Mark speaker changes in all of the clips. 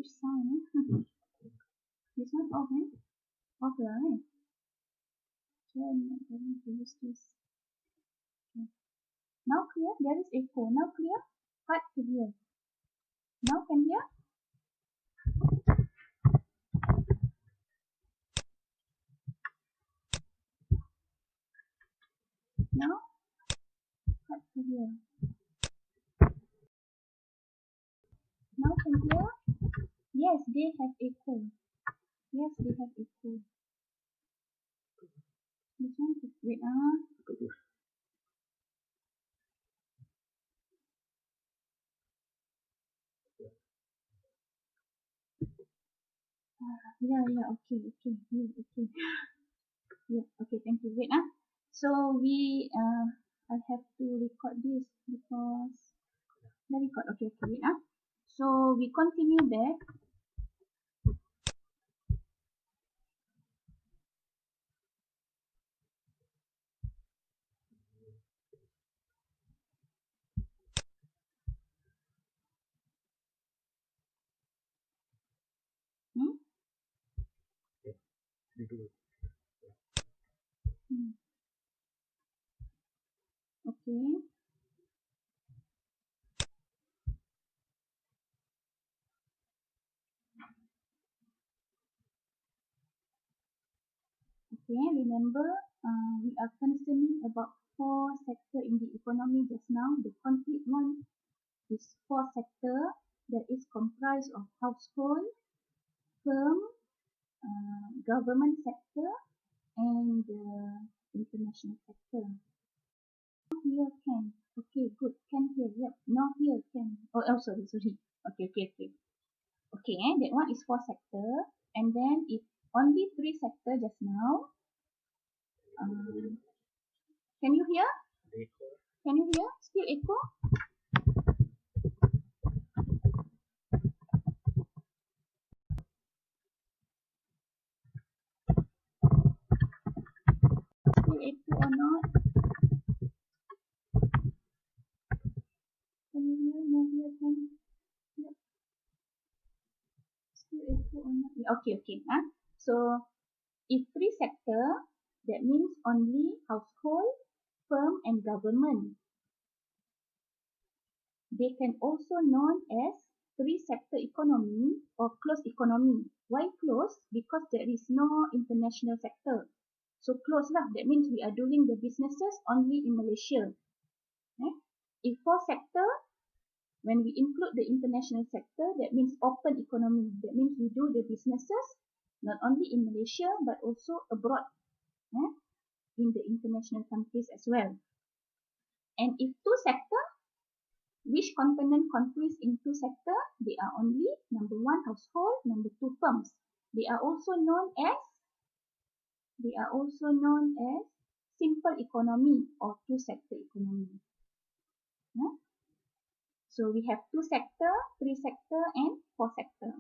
Speaker 1: Which sound? This one off, eh? Off lah, eh? So I'm not going to use this. Okay. Now clear? There is echo. Now clear? Hard to hear. Now can hear? Now? Hard to hear. Now can hear? Yes, they have echo. Yes, they have echo. This one, wait, yeah, okay. Yeah, okay, thank you. Wait, so I have to record this because record. Okay, wait, so we continue back. Hmm? Okay. Okay, remember, we are concerning about 4 sector in the economy just now. The complete one is 4 sector that is comprised of household, firm, government sector, and international sector. Here can. Okay, good. Can here. Yep. Now here can. Sorry. Okay. Okay, that one is 4 sector. And then if only 3 sector just now. Can you hear? Can you hear? Still echo? Still echo or not? Can you hear? No hear? Can? Yep. Still echo or not? Okay. So if 3 sector, that means only household, firm, and government. They can also known as 3 sector economy or closed economy. Why closed? Because there is no international sector. So closed lah. That means we are doing the businesses only in Malaysia. If 4 sector, when we include the international sector, that means open economy. That means we do the businesses not only in Malaysia but also abroad, in the international countries as well. And if 2 sector, which component consists in 2 sector? They are only number 1 household, number 2 firms. They are also known as simple economy or 2 sector economy. So we have 2 sector, 3 sector, and 4 sector.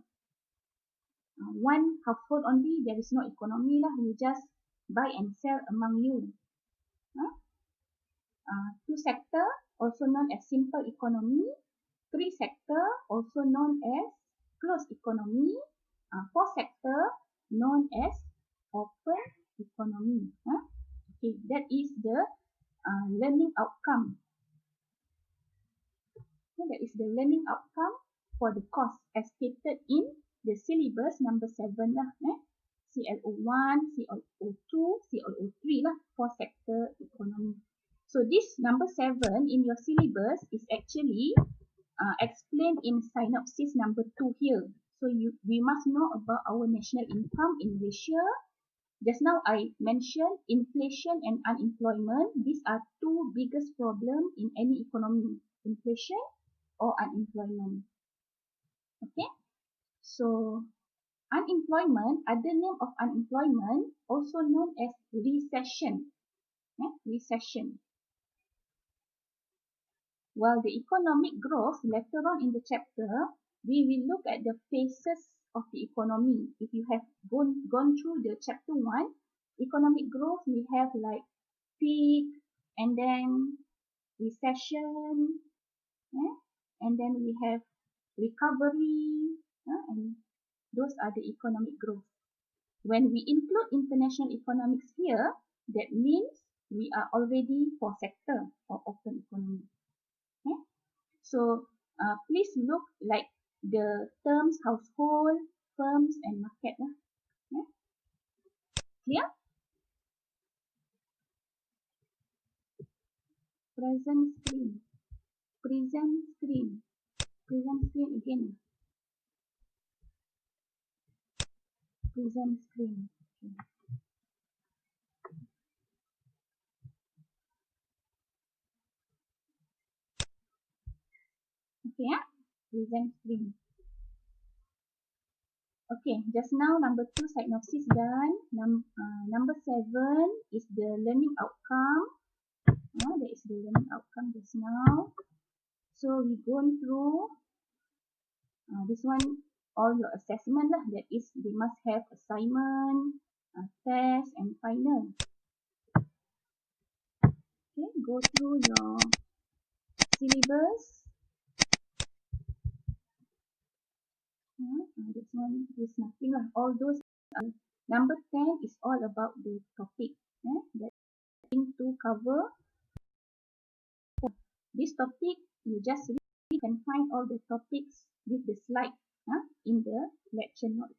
Speaker 1: 1 household only, there is no economy lah. You just buy and sell among you. 2 sector, also known as simple economy. 3 sector, also known as closed economy. 4 sector, known as open economy. Okay, that is the learning outcome. That is the learning outcome for the course as stated in the syllabus number 7 lah. CLO1, CLO2, CLO3 lah, 4 sector economy. So this number 7 in your syllabus is actually explained in synopsis number 2 here. So we must know about our national income in Malaysia. Just now I mentioned inflation and unemployment. These are 2 biggest problems in any economy. Inflation or unemployment. Okay. So unemployment, other name of unemployment, also known as recession. Recession. While the economic growth, later on in the chapter, we will look at the phases of the economy. If you have gone through the chapter 1, economic growth, we have like peak, and then recession, and then we have recovery, and those are the economic growth. When we include international economics here, that means we are already for sector or open economy. Okay? So please look like the terms household, firms and market. Okay? Clear? Present screen. Present screen. Present screen again. Present screen. Okay, present screen. Okay, just now number 2 synopsis done. Number 7 is the learning outcome. That is the learning outcome just now. So we gone through this one, all your assessment lah. That is, they must have assignment, test and final. Okay, go through your syllabus. This one is nothing lah. All those. Number 10 is all about the topic. That thing to cover. This topic, you just read, you can find all the topics with the slide in the lecture notes.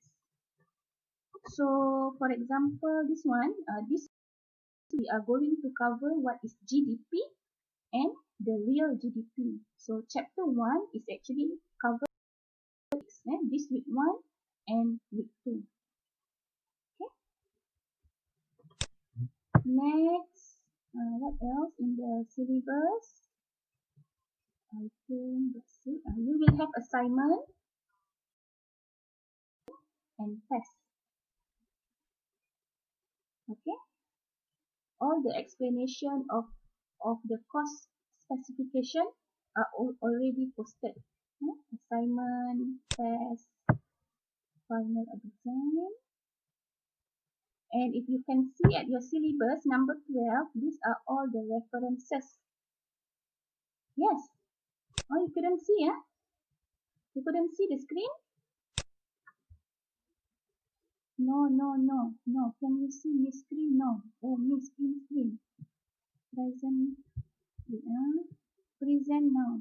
Speaker 1: So, for example, this one, this we are going to cover what is GDP and the real GDP. So, chapter 1 is actually covered this week 1 and week 2. Okay. Next, what else in the syllabus? I think that's it. You will have assignment and test. Okay. All the explanation of the course specification are already posted. Assignment, test, final exam. And if you can see at your syllabus, number 12, these are all the references. Yes. Oh, you couldn't see, You couldn't see the screen? No. Can you see my screen? No. Oh, my screen. Present. Present now.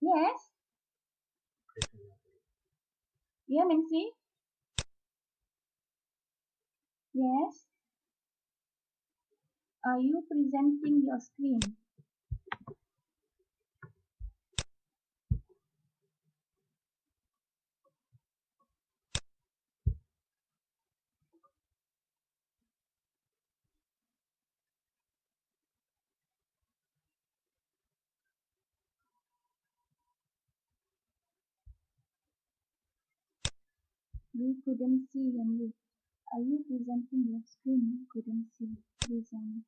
Speaker 1: Yes. Yeah, Nancy? Yes. Are you presenting your screen? We couldn't see when are you presenting your screen? We couldn't see. Present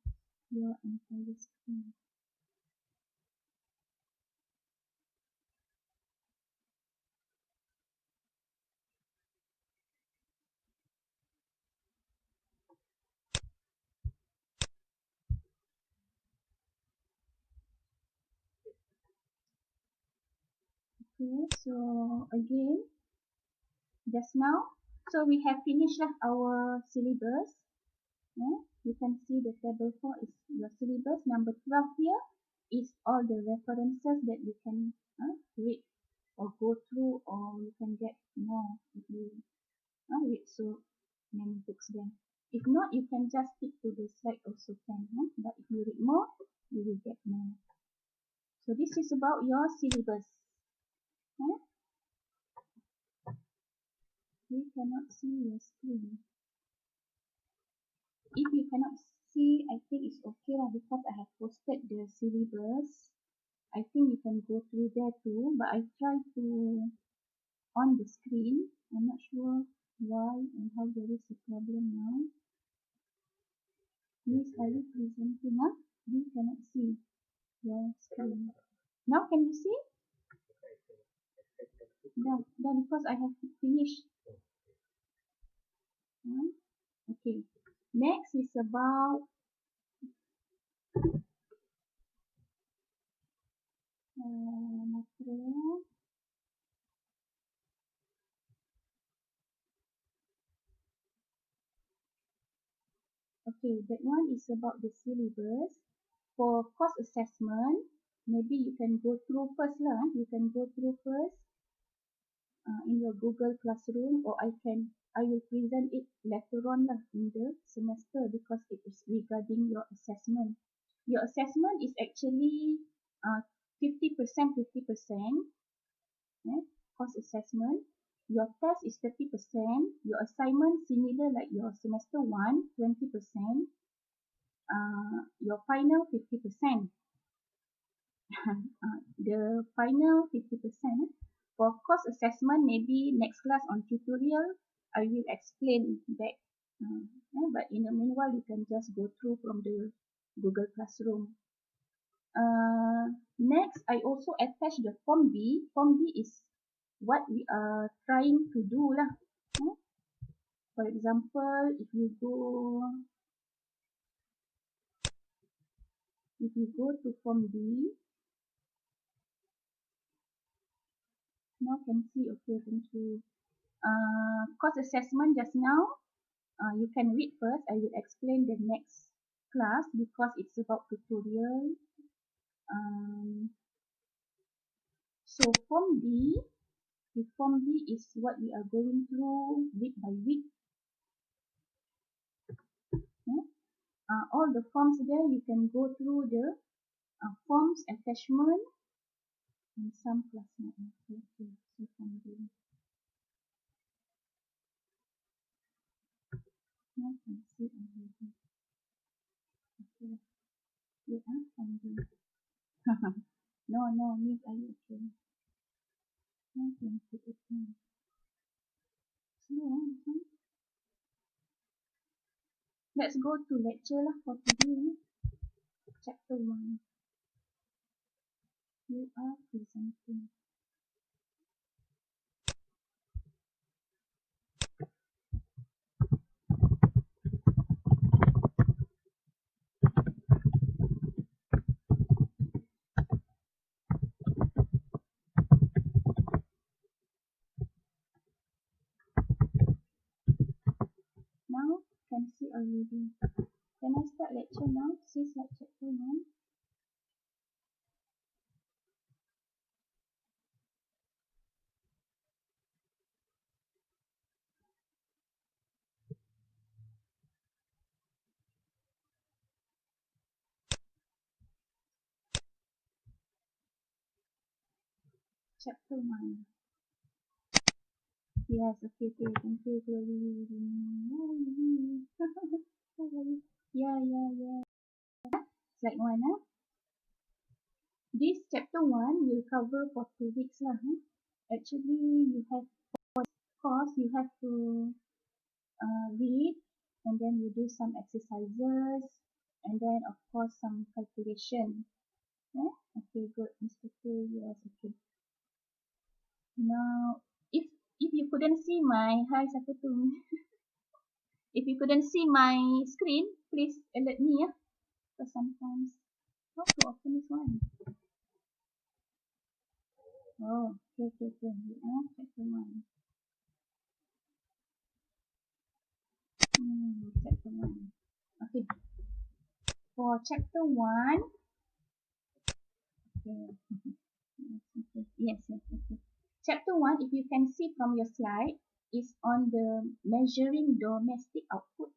Speaker 1: your entire screen. Okay, so again, just now, so we have finished our syllabus. You can see the table 4 is your syllabus. Number 12 here is all the references that you can read or go through, or you can get more if you read so many books then. If not, you can just stick to the slide also can. But if you read more, you will get more. So this is about your syllabus. You cannot see your screen. If you cannot see, I think it's okay because I have posted the syllabus. I think you can go through there too, but I try to on the screen. I'm not sure why and how there is a problem now. Please, are you presenting? We cannot see your screen. Now can you see? No, because I have finished. Okay. Next is about Macro. Okay, that one is about the syllabus. For course assessment, maybe you can go through first lah. You can go through first in your Google Classroom, or I will present it later on lah in the semester because it is regarding your assessment. Your assessment is actually 50%, 50%, course assessment. Your test is 30%. Your assignment similar like your semester 1, 20%. Your final 50%. The final 50%. For course assessment, maybe next class on tutorial, I will explain that. But in the meanwhile, you can just go through from the Google Classroom. Next, I also attach the Form B. Form B is what we are trying to do lah. For example, if you go to Form B, now can see, okay, thank you. Course assessment just now, you can read first. I will explain the next class because it's about tutorial. So Form B, the Form B is what we are going through week by week. All the forms there, you can go through the forms attachment and some class note. Okay, so Form B. Now can see already. Okay, wait, Form B. No, miss, are you okay? Now can see it now. Slow, Let's go to lecture lah for today. Chapter 1. You are presenting. Now can see already. Can I start lecture now? Since like chapter 1. Chapter 1. Yes, okay, thank you, Chloe. Yeah. Slide 1, This chapter 1 will cover for 2 weeks lah. Actually, you have, for course, you have to read, and then you do some exercises, and then of course some calculation. Okay, good, Mr. K. Yes, okay. Now, if you couldn't see my siapa tu? If you couldn't see my screen, please alert me, because sometimes how to open this one? Oh, okay. Chapter 1. Chapter 1. Okay. For chapter 1, okay. Yes, okay. Chapter 1, if you can see from your slide, is on the measuring domestic output,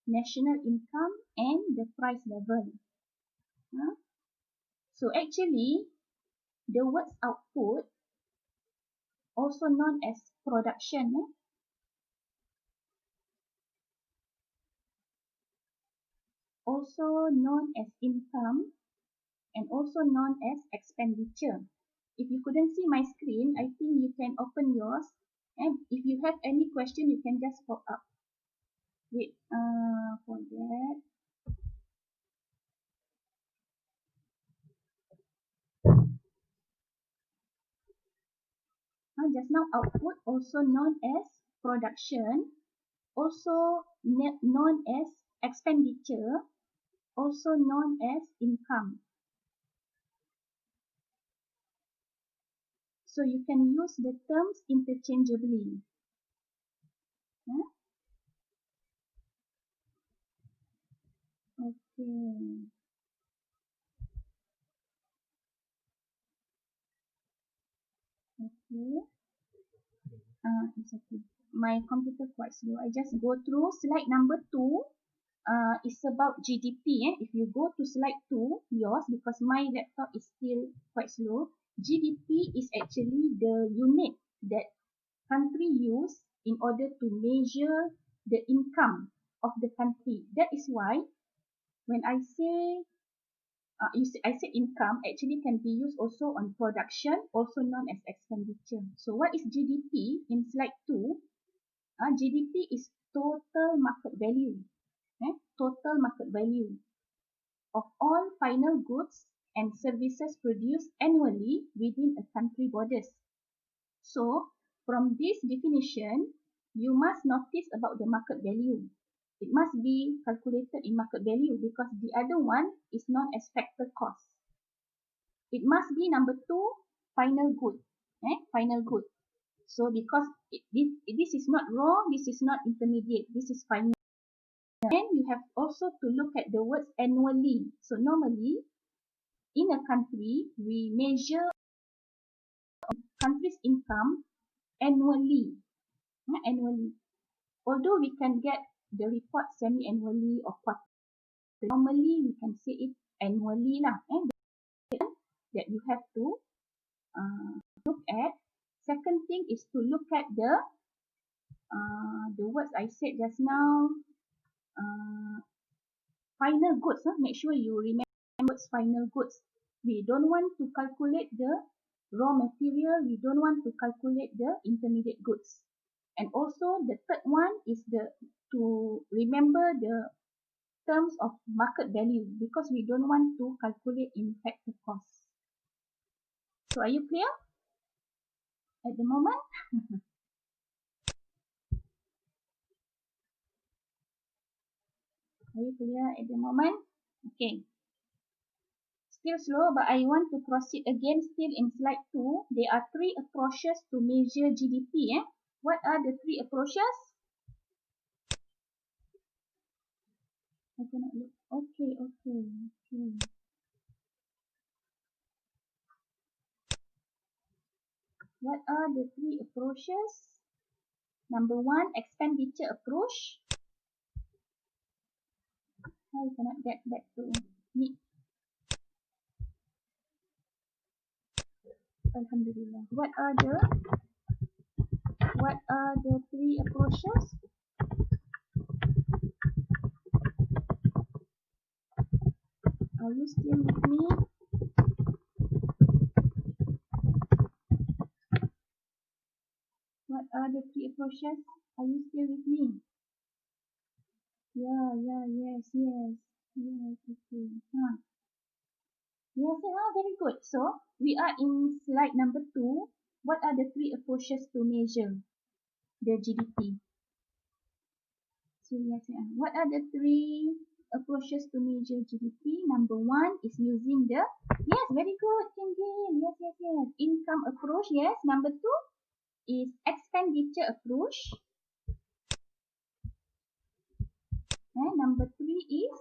Speaker 1: national income, and the price level. So actually, the words output, also known as production, also known as income, and also known as expenditure. If you couldn't see my screen, I think you can open yours, and if you have any question, you can just pop up. Wait, for that. Just now, output, also known as production, also known as expenditure, also known as income. So you can use the terms interchangeably. Huh? Okay. Okay. It's okay. My computer quite slow. I just go through slide number 2. It's about GDP. If you go to slide 2, yours, because my laptop is still quite slow. GDP is actually the unit that country use in order to measure the income of the country. That is why when I say I said income actually can be used also on production, also known as expenditure. So what is GDP in slide 2? GDP is total market value. Total market value of all final goods and services produced annually within a country borders. So from this definition, you must notice about the market value. It must be calculated in market value because the other one is known as factor cost. It must be number 2, final good. Final good. So because this is not raw, this is not intermediate, this is final. Then you have also to look at the words annually. So normally, in a country, we measure country's income annually. Annually. Although we can get the report semi-annually or quarterly, normally we can say it annually lah. That you have to look at. Second thing is to look at the words I said just now. Final goods. Make sure you remember final goods. We don't want to calculate the raw material. We don't want to calculate the intermediate goods. And also the third one is to remember the terms of market value because we don't want to calculate in factor cost. So are you clear at the moment? Are you clear at the moment? Okay. Still slow, but I want to proceed again. Still in slide 2, there are 3 approaches to measure GDP. What are the 3 approaches? I cannot look. Okay. What are the 3 approaches? Number 1, expenditure approach. I cannot get back to me. Alhamdulillah. What are the 3 approaches? Are you still with me? What are the 3 approaches? Are you still with me? Yeah, yes. Okay. Yes, very good. So, we are in slide number 2. What are the 3 approaches to measure the GDP? So, yes, what are the 3 approaches to measure GDP? Number 1 is using the, yes, very good, Tingin. Yes. Income approach, yes. Number 2 is expenditure approach. And number 3 is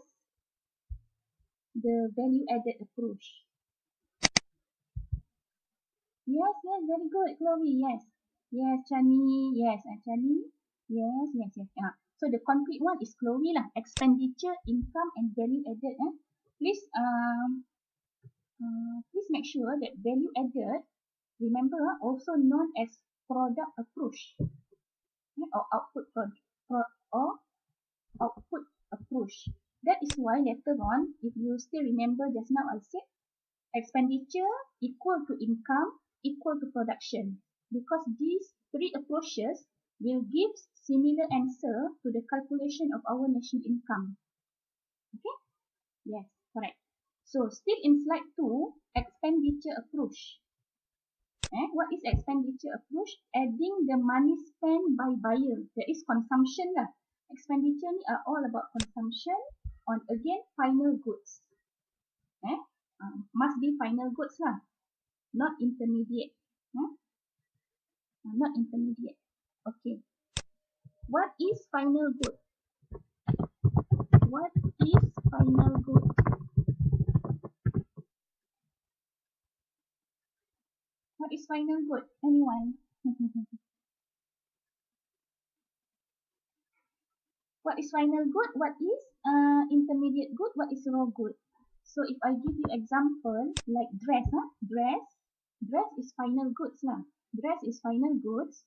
Speaker 1: the value added approach. Yes, very good, Chloe. Yes, Chani. Yes, Chani. Yes. So the complete one is Chloe lah. Expenditure, income, and value added. Please make sure that value added, remember, also known as product approach or output output approach. That is why later on, if you still remember just now I said expenditure equal to income equal to production, because these 3 approaches will give similar answer to the calculation of our national income. Okay? Yes, correct. So still in slide 2, expenditure approach. What is expenditure approach? Adding the money spent by buyer. That is consumption lah. Expenditure ni are all about consumption on again final goods. Must be final goods lah, not intermediate. Not intermediate. Okay. What is final good? What is final good? What is final good? Anyone? What is final good? What is intermediate good? What is raw good? So if I give you example like dress, dress is final goods lah. Dress is final goods,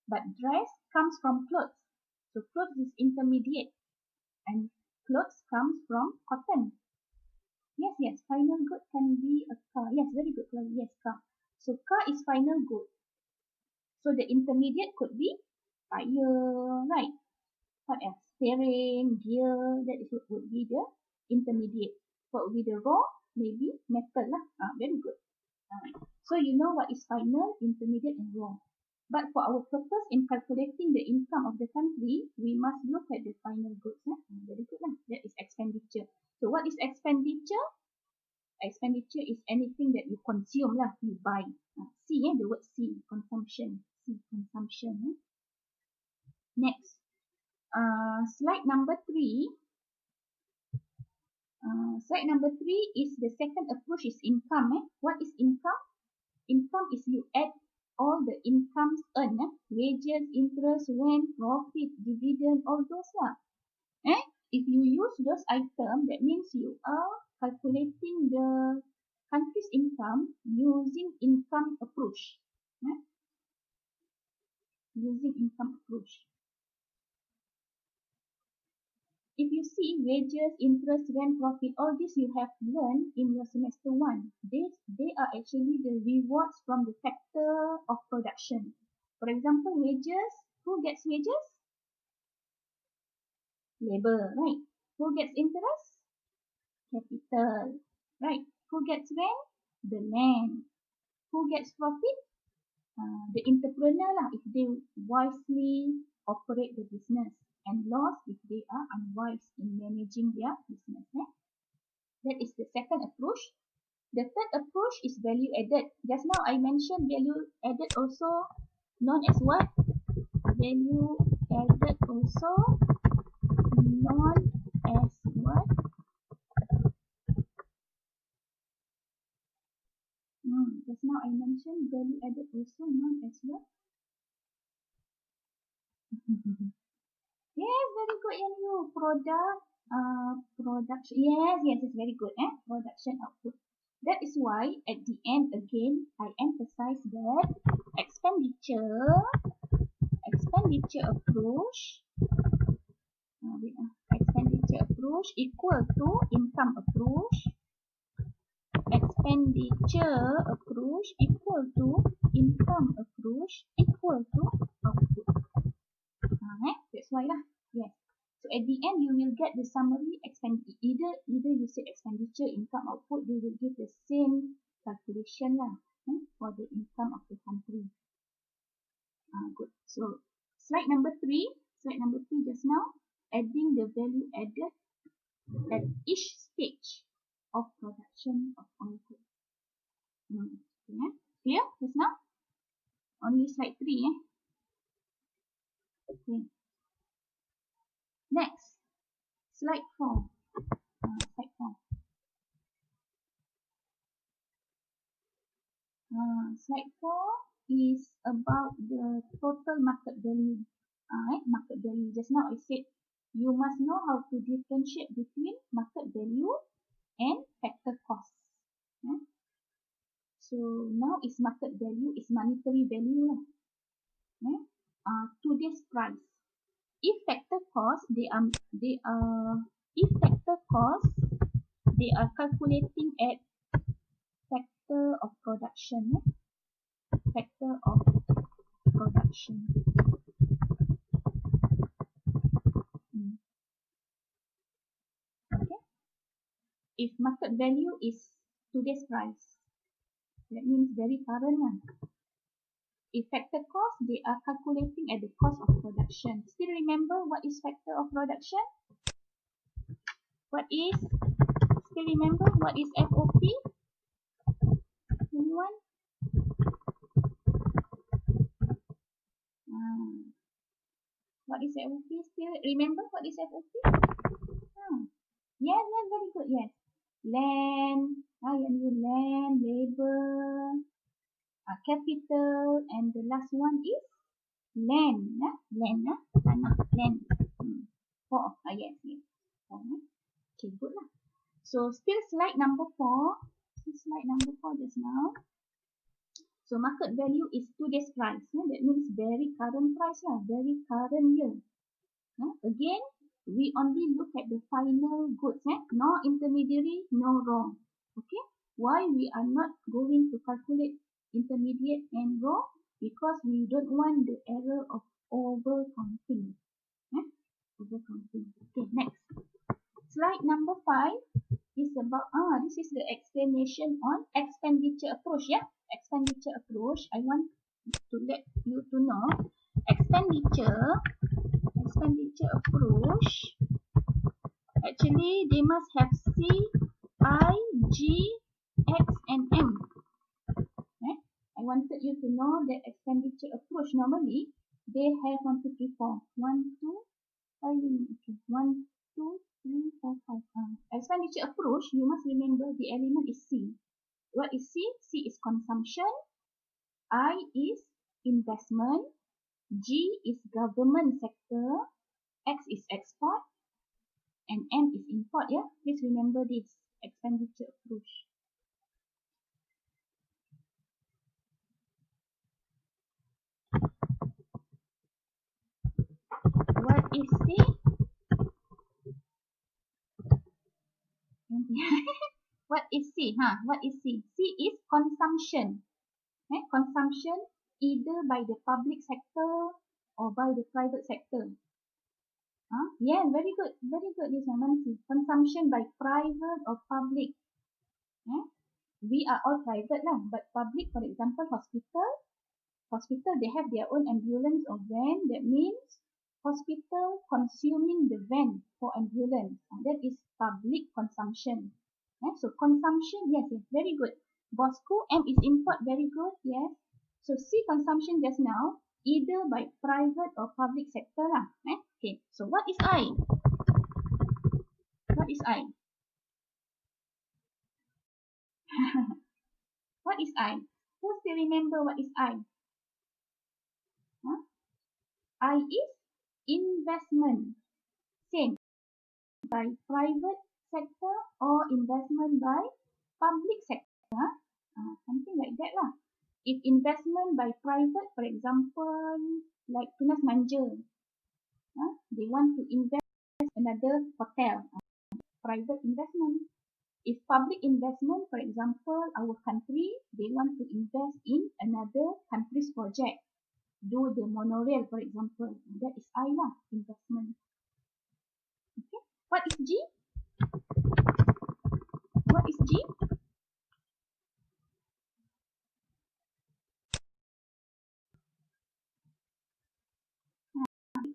Speaker 1: but dress comes from clothes. So clothes is intermediate, and clothes comes from cotton. Yes, final good can be a car. Yes, very good, Chloe. Yes, car. So car is final good. So the intermediate could be tire, right? What else? Steering, gear, that is what would be the intermediate. What would be the raw? Maybe metal lah. Very good. So you know what is final, intermediate and raw. But for our purpose in calculating the income of the country, we must look at the final goods. Very good lah. That is expenditure. So what is expenditure? Expenditure is anything that you consume lah, you buy. C, the word C, consumption. C, consumption. Next. Slide number 3. Slide number 3 is the second approach is income. What is income? Income is you add all the incomes earned. Wages, interest, rent, profit, dividend, all those lah. If you use those items, that means you are calculating the country's income using income approach. Using income approach. If you see wages, interest, rent, profit, all this you have learned in your semester 1. They are actually the rewards from the factor of production. For example, wages. Who gets wages? Labor, right? Who gets interest? Capital, right? Who gets rent? The land. Who gets profit? The entrepreneur lah, if they wisely operate the business, and loss if they are unwise in managing their business. That is the second approach. The third approach is value added. Just now I mentioned value added also known as what? Value added also known as what? Just now I mentioned value added also known as what? Yes, very good, you. Production. Yes, it's very good. Production output. That is why at the end again I emphasize that expenditure approach. Expenditure approach equal to income approach. Expenditure approach equal to income approach equal to output. That's why lah. Yes. So at the end you will get the summary either you say expenditure, income, output, they will give the same calculation lah for the income of the country. Good. So slide number 3 just now, adding the value added at each stage of production of all goods. Clear just now? Only slide 3. Okay. Next, slide 4. Slide 4. Slide 4 is about the total market value. Market value. Just now I said you must know how to differentiate between market value and factor cost. So now is market value, is monetary value lah. Today's price. If factor cost, they are calculating at factor of production. Factor of production. Okay. If market value is today's price, that means very current one. If factor cost, they are calculating at the cost of production. Still remember what is factor of production? What is, still remember, what is FOP? Anyone? What is FOP? Still remember what is FOP? Yes, yes, very good, yes. Land, land, labor, capital, and the last one is land, tanah, land. Four, yes, yes. Four, okay, good lah. So still slide number 4. Slide number 4 just now. So market value is today's price. That means very current price lah, very current year. Again, we only look at the final goods. No intermediary, no raw. Okay. Why we are not going to calculate intermediate and raw? Because we don't want the error of overcounting. Overcounting. Okay, next. Slide number 5 is about, this is the explanation on expenditure approach. Expenditure approach. I want to let you to know expenditure approach. Actually, they must have C, I, G, X, and M. I wanted you to know that expenditure approach normally they have 1, 2, 3, 4. 1, 2, 1, 2, 3, 4, 5. Expenditure approach, you must remember the element is C. What is C? C is consumption. I is investment. G is government sector. X is export. And M is import. Please remember this expenditure approach. What is C? What is C? What is C? C is consumption. Consumption either by the public sector or by the private sector. Yeah, very good. Very good, this one. Consumption by private or public. We are all private lah, but public, for example, hospital, they have their own ambulance or van. That means hospital consuming the van for ambulance. That is public consumption. So consumption, yes, very good. Bosco, M is import, very good, yes. So C consumption just now, either by private or public sector lah. Okay, so what is I? What is I? What is I? Who still remember what is I? I is investment. Same. By private sector or investment by public sector. Something like that lah. If investment by private, for example, like Tunas Manja, they want to invest another hotel, private investment. If public investment, for example, our country, they want to invest in another country's project, do the monorail, for example, that is I lah, investment. Okay, what is G? What is G?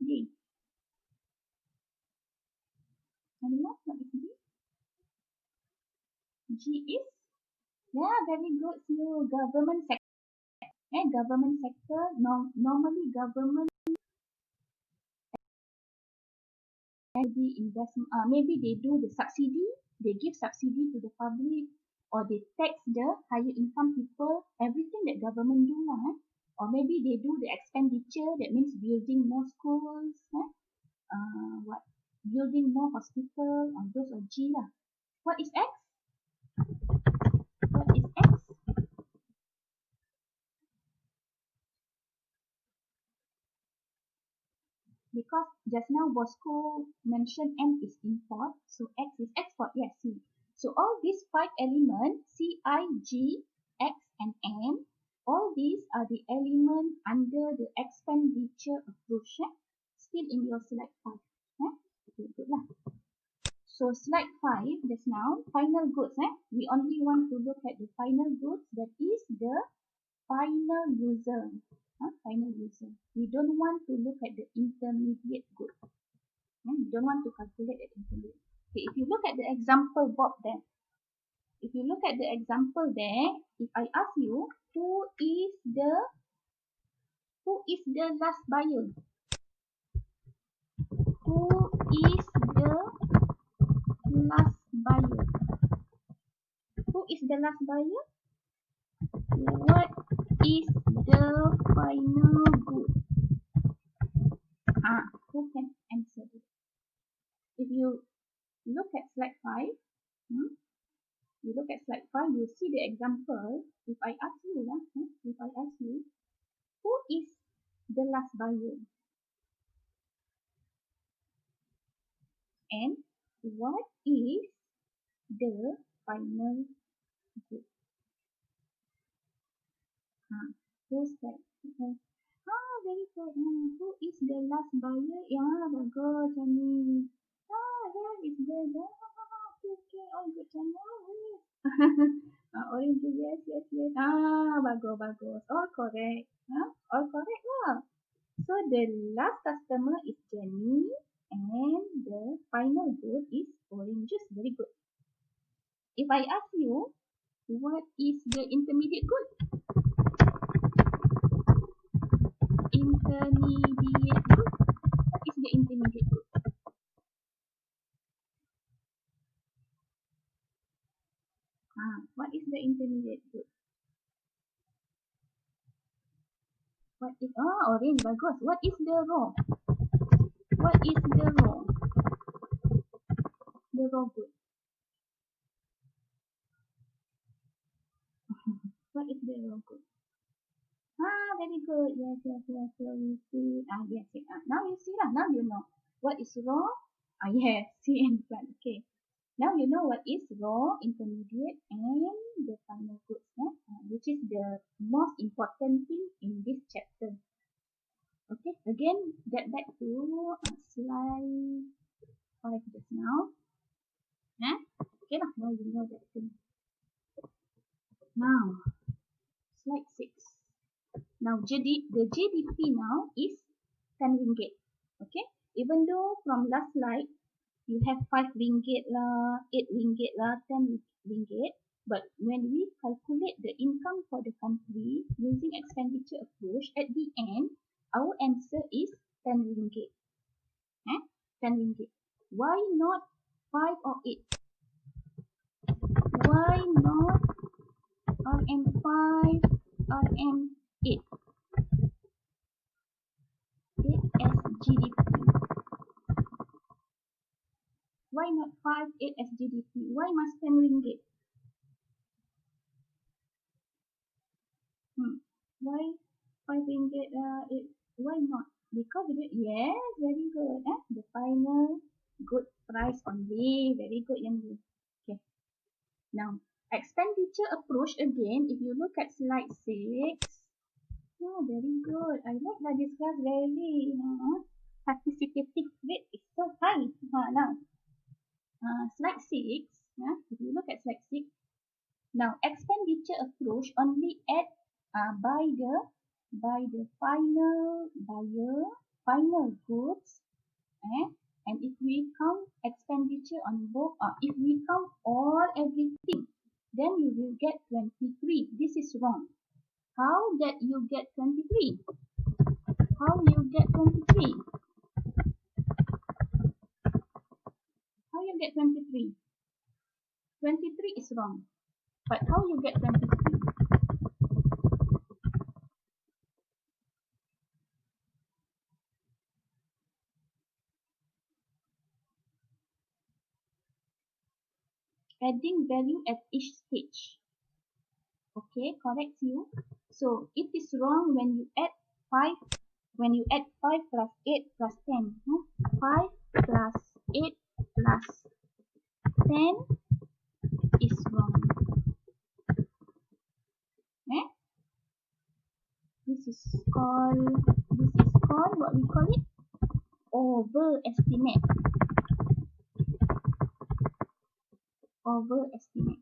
Speaker 1: G. Anyone? What is G? G is, very good. So government sector. Government sector, normally government maybe investment, maybe they do the subsidy, they give subsidy to the public, or they tax the higher income people, everything that government do lah. Or maybe they do the expenditure, that means building more schools, building more hospital, or those are G lah. What is X? What is X? Because just now Bosco mentioned M is import, so X is export. Yes, see. So all these 5 elements, C, I, G, X, and M, all these are the elements under the expenditure approach. Still in your slide 5. Okay, good lah. So slide 5 just now, final goods. We only want to look at the final goods, that is the final user. Final user. We don't want to look at the intermediate good. We don't want to calculate the intermediate. Okay, if you look at the example Bob there, if you look at the example there, if I ask you who is the last buyer? Who is the last buyer? Who is the last buyer? What is the final good? Who can answer this? If you look at slide 5, you look at slide 5, you see the example. If I ask you, who is the last buyer? And what is the final good? Who's that? Very good. Who is the last buyer? Yeah, bagus, Chani. Where is the okay, all good, Chani. Orange, yes. Bagus. All correct. All correct lah. So the last customer is Jenny and the final good is oranges. Very good. If I ask you, what is the intermediate good? Intermediate good. What is the intermediate good? What is the intermediate good? What is orange, bagus. What is the raw? What is the raw? The raw good. What is the raw good? Very good. Yes. So we see. Yes. Now you see lah. Now you know what is raw. Yes. See and plant. Okay. Now you know what is raw, intermediate, and the final goods, which is the most important thing in this chapter. Okay, again, get back to slide 5 just now. Okay, now you know that thing. Now, slide 6. Now, the GDP now is 10 ringgit. Okay, even though from last slide, you have 5 ringgit lah, 8 ringgit lah, 10 ringgit. But when we calculate the income for the country using expenditure approach, at the end, our answer is 10 ringgit. 10 ringgit. Why not 5 or 8? Why not RM5, RM8? 8 as GDP. Why not 5, 8 as GDP? Why must 10 ringgit? Why 5 ringgit? Why not? Because yes, very good. The final good price only. Very good, Yandu. Okay. Now, expenditure approach again. If you look at slide 6. Very good. I like that this class very participative rate is so high. Now, slide 6. If you look at slide 6. Now, expenditure approach only add by the final buyer, final goods, and if we count expenditure on both, if we count all everything, then you will get 23. This is wrong. How that you get 23? How you get 23? How you get 23? 23 is wrong. But how you get 23? Adding value at each stage. Okay, correct you. So it is wrong when you add 5. When you add 5 plus 8 plus 10. 5 plus 8 plus 10 is wrong. This is called what we call it? Overestimate. Overestimate.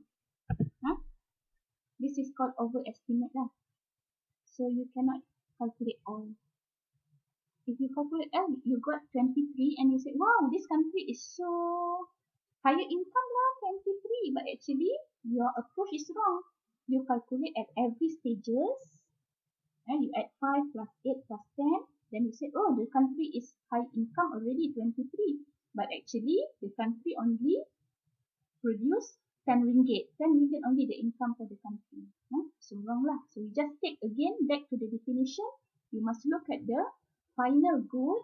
Speaker 1: This is called overestimate lah. So you cannot calculate all. If you calculate all, you got 23 and you say, wow, this country is so higher income lah 23, but actually your approach is wrong. You calculate at every stages, and you add 5 plus 8 plus 10, then you say, oh, the country is high income already 23, but actually the country only produce 10 ringgit. 10 ringgit only the income for the country. So wrong lah. So you just take again back to the definition. You must look at the final good.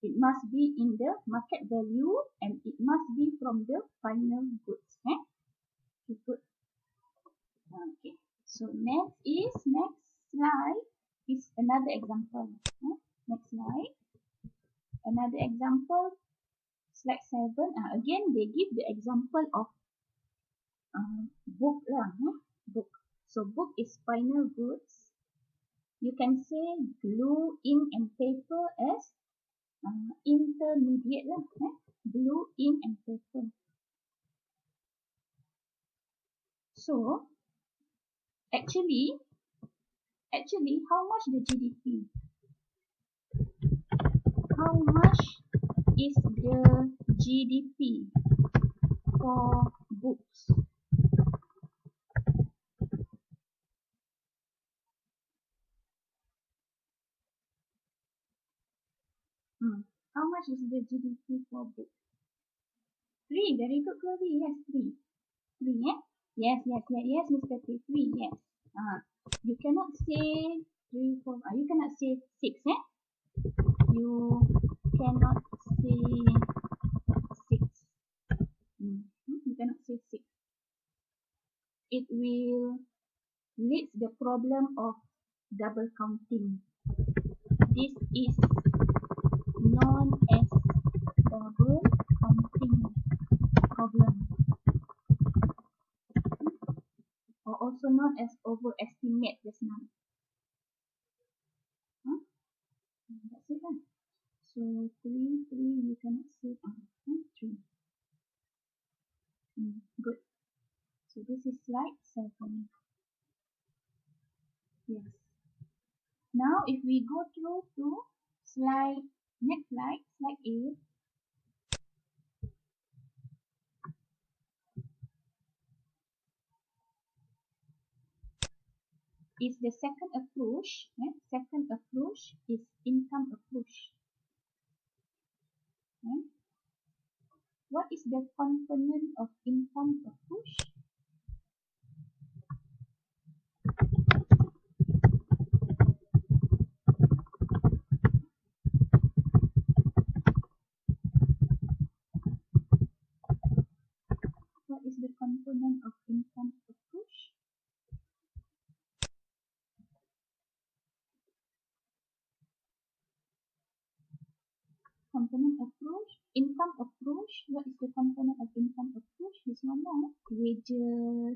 Speaker 1: It must be in the market value and it must be from the final goods. Okay, good. Okay. So next slide is another example. Next slide. Another example, slide 7. Again, they give the example of book lah. Book. So book is final goods. You can say glue, ink and paper as intermediate lah. Glue, ink and paper. So actually how much the GDP? How much is the GDP for books? How much is the GDP for books? 3. Very good, Chloe. Yes, 3. 3, eh? Yes, Mr. K. 3, yes. You cannot say 3, 4. You cannot say 6, eh? You cannot say 6. You cannot say 6. It will lead the problem of double counting. This is known as double counting problem, or also known as overestimate just now. That's it lah. So 3, you cannot say 3. Good. So this is slide 7. Yes. Now if we go through to next slide 8. Is the second approach. Second approach is income approach. What is the component of income approach? What is the component of income approach? Component approach, income approach. What is the component of income approach? This one now. Wages,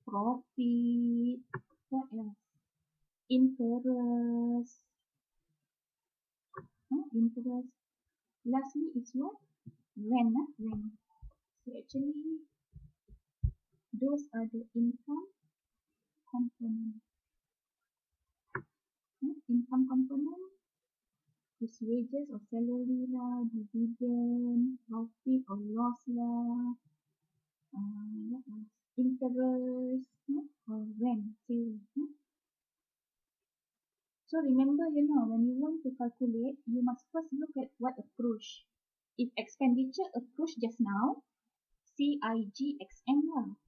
Speaker 1: profit, what else? Interest. Interest. Lastly is what? Rent. Rent. So actually, those are the income component. Income component is wages or salary lah, dividend, profit or loss lah, what else? Interest or rent, sales. So remember, when you want to calculate, you must first look at what approach. If expenditure approach just now, CIGXM lah.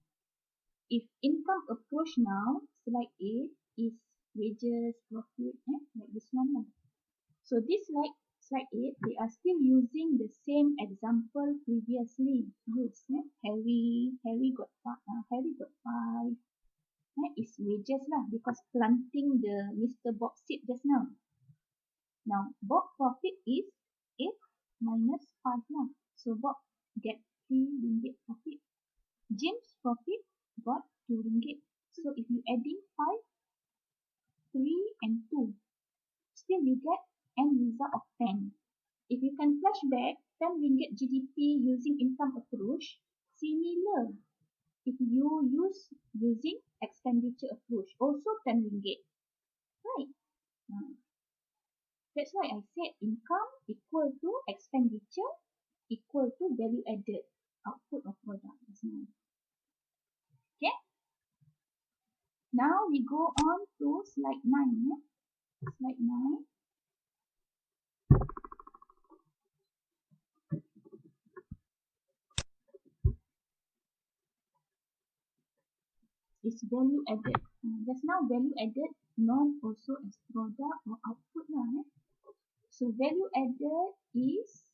Speaker 1: If income approach now, slide 8 is wages, profit, like this one lah. So this slide 8, they are still using the same example previously used. Harry got 5. Is wages lah, because planting the Mr. Bob seed just now. Now Bob profit is 8 minus 5 lah. So Bob get 3 ringgit profit. James profit got 2 ringgit. So if you adding 5, 3 and 2, still you get end result of 10. If you can flash back 10 ringgit GDP using income approach, similar. If you using expenditure approach, also 10 ringgit. Right? That's why I said income equal to expenditure equal to value added, output of product. Okay. Now we go on to slide 9. Slide 9. Is value added. Just now value added known also as product or output lah. So value added is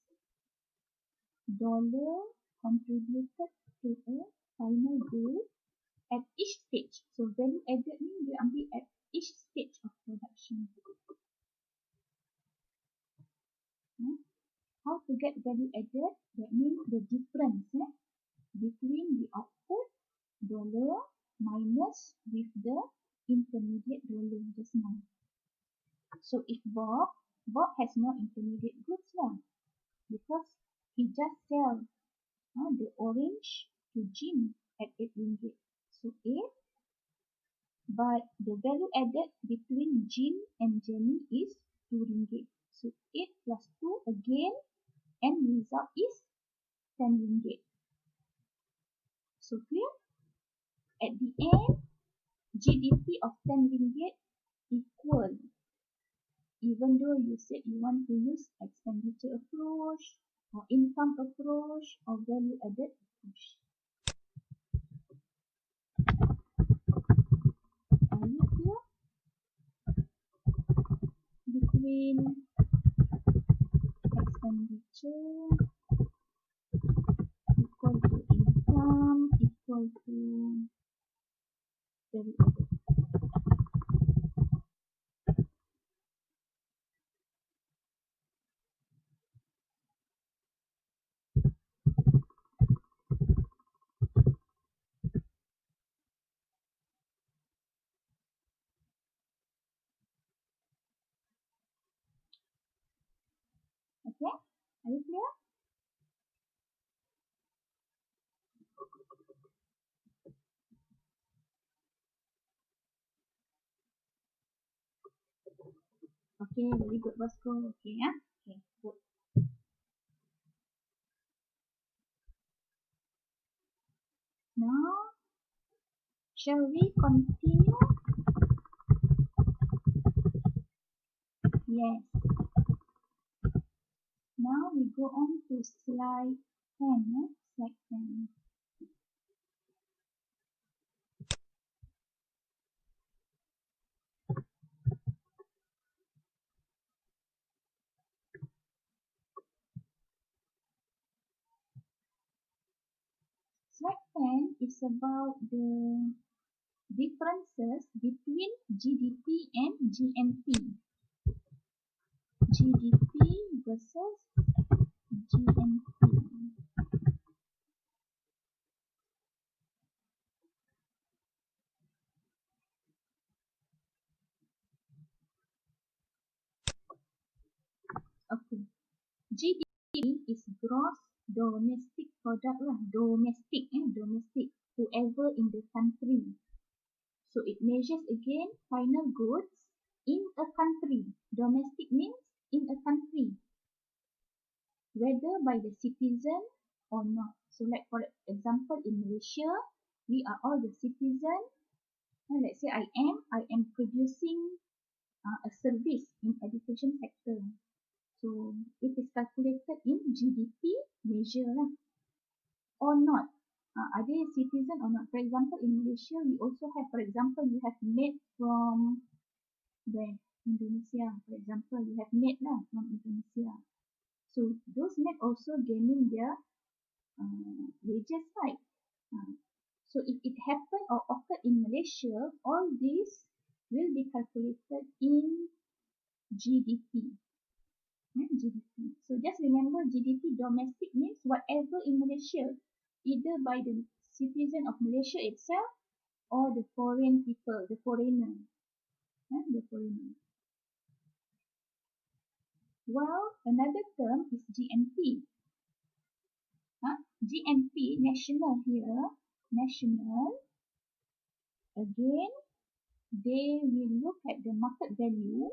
Speaker 1: dollar contributed to a final good at each stage. So value added ni dia ambil at each stage of production. How to get value added? That means the difference between the output dollar minus with the intermediate dollar just now. So if Bob has no intermediate goods lah, because he just sell the orange to Jim at 8 ringgit. So 8, but the value added between Jim and Jenny is 2 ringgit. So 8 plus 2 again, and result is 10 ringgit. So clear? At the end, GDP of 10 ringgit equal, even though you said you want to use expenditure approach or income approach or value added approach. Are you clear? Between expenditure equal to income equal to value added. Okay, are you clear? Okay, very good, Bosco. Okay, yeah. Okay, good. Now, shall we continue? Yes. Now we go on to slide 10. Slide 10. Slide 10 is about the differences between GDP and GNP. GDP versus GNP. Okay. GDP is gross domestic product lah. Domestic. Whoever in the country. So it measures again final goods in a country. Domestic means in a country, whether by the citizen or not. So like for example in Malaysia, we are all the citizen. Let's say I am producing a service in education sector. So it is calculated in GDP measure lah. Or not. Are they a citizen or not? For example, in Malaysia, we also have, for example, you have maid from where? Indonesia. For example, you have maid lah from Indonesia. So those maid also gaining their wages, right? So if it happened or occurred in Malaysia, all these will be calculated in GDP. GDP. So just remember GDP domestic means whatever in Malaysia, either by the citizen of Malaysia itself or the foreign people, the foreigner. The foreigner. Well, another term is GNP. GNP, national here, national. Again, they will look at the market value.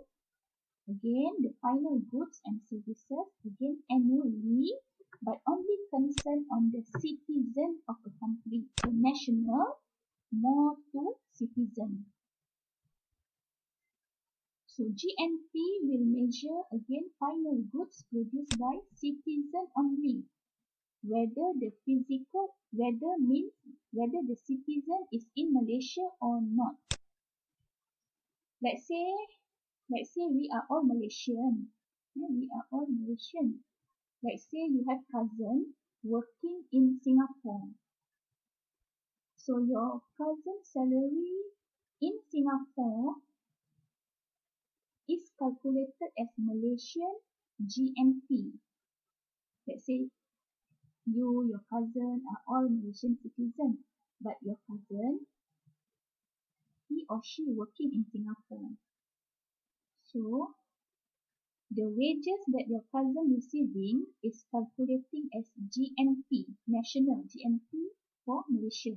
Speaker 1: Again, the final goods and services, again annually, but only concern on the citizen of a country. So national, more to citizen. So GNP will measure again final goods produced by citizen only. Whether the citizen is in Malaysia or not. Let's say we are all Malaysian. Yeah, we are all Malaysian. Let's say you have cousin working in Singapore. So your cousin's salary in Singapore is calculated as Malaysian GNP. Let's say your cousin are all Malaysian citizens, but your cousin, he or she working in Singapore. So the wages that your cousin receiving is calculating as GNP, national GNP for Malaysia.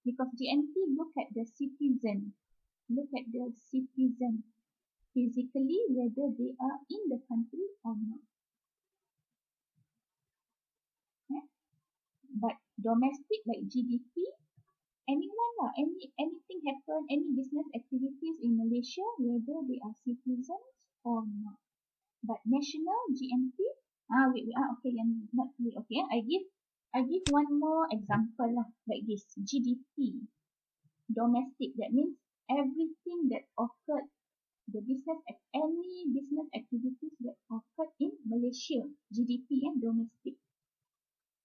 Speaker 1: Because GNP look at the citizen, physically whether they are in the country or not. But domestic like GDP, anyone lah, anything happen, any business activities in Malaysia, whether they are citizens or not. But national GNP, okay, yang not clear. Okay, I give one more example lah, like this. GDP, domestic, that means everything that occurred, any business activities that occurred in Malaysia, GDP and domestic.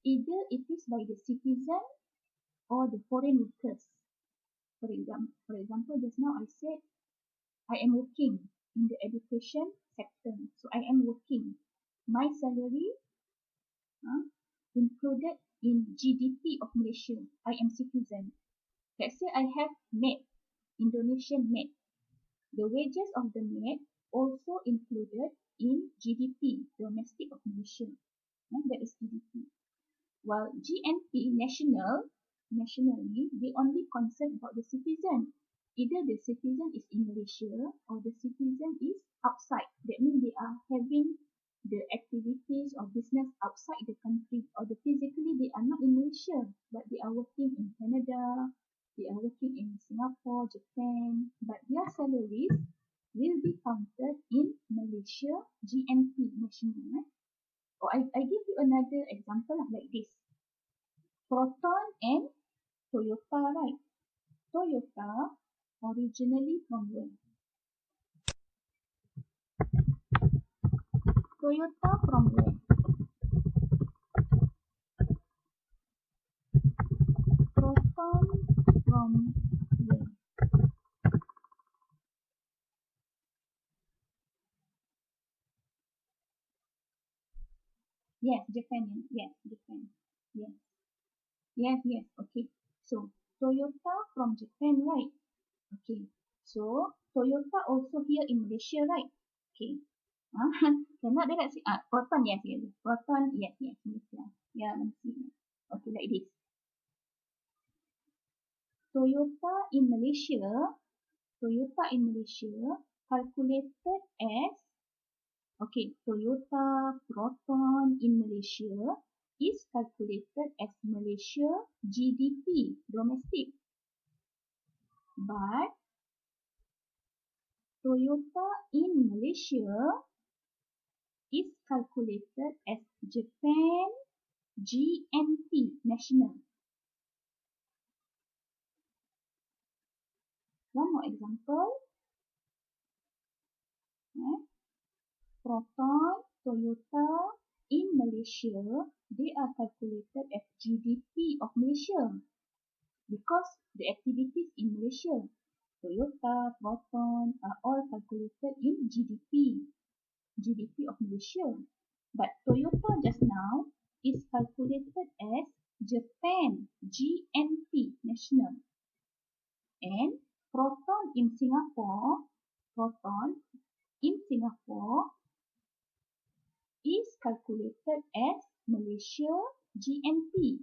Speaker 1: Either it is by the citizen or the foreign workers. For example, just now I said I am working in the education sector. So I am working. My salary included in GDP of Malaysia. I am citizen. Let's say I have maid, Indonesian maid. The wages of the maid also included in GDP, domestic of Malaysia. That is GDP. While GNP, nationally, they only concern about the citizen. Either the citizen is in Malaysia or the citizen is outside. That means they are having the activities or business outside the country, or physically they are not in Malaysia, but they are working in Canada, they are working in Singapore, Japan, but their salaries will be counted in Malaysia GNP, national. Or I give you another example like this. Proton and Toyota, right? Toyota originally from where? Toyota from where? Proton from where? Yes, Japan. Yes, Japan. Yes. Yes. Okay. So Toyota from Japan, right? Okay. So Toyota also here in Malaysia, right? Okay. Cannot dia nak say Proton, yes. Proton, yes. Malaysia. Yeah, Malaysia. Okay, like this. Toyota in Malaysia calculated as, okay, Toyota Proton in Malaysia is calculated as Malaysia GDP, domestic. But Toyota in Malaysia is calculated as Japan GNP, national. One more example. Proton, Toyota in Malaysia, they are calculated as GDP of Malaysia because the activities in Malaysia, Toyota, Proton are all calculated in GDP of Malaysia. But Toyota just now is calculated as Japan GNP, national. And Proton in Singapore is calculated as Malaysia GNP.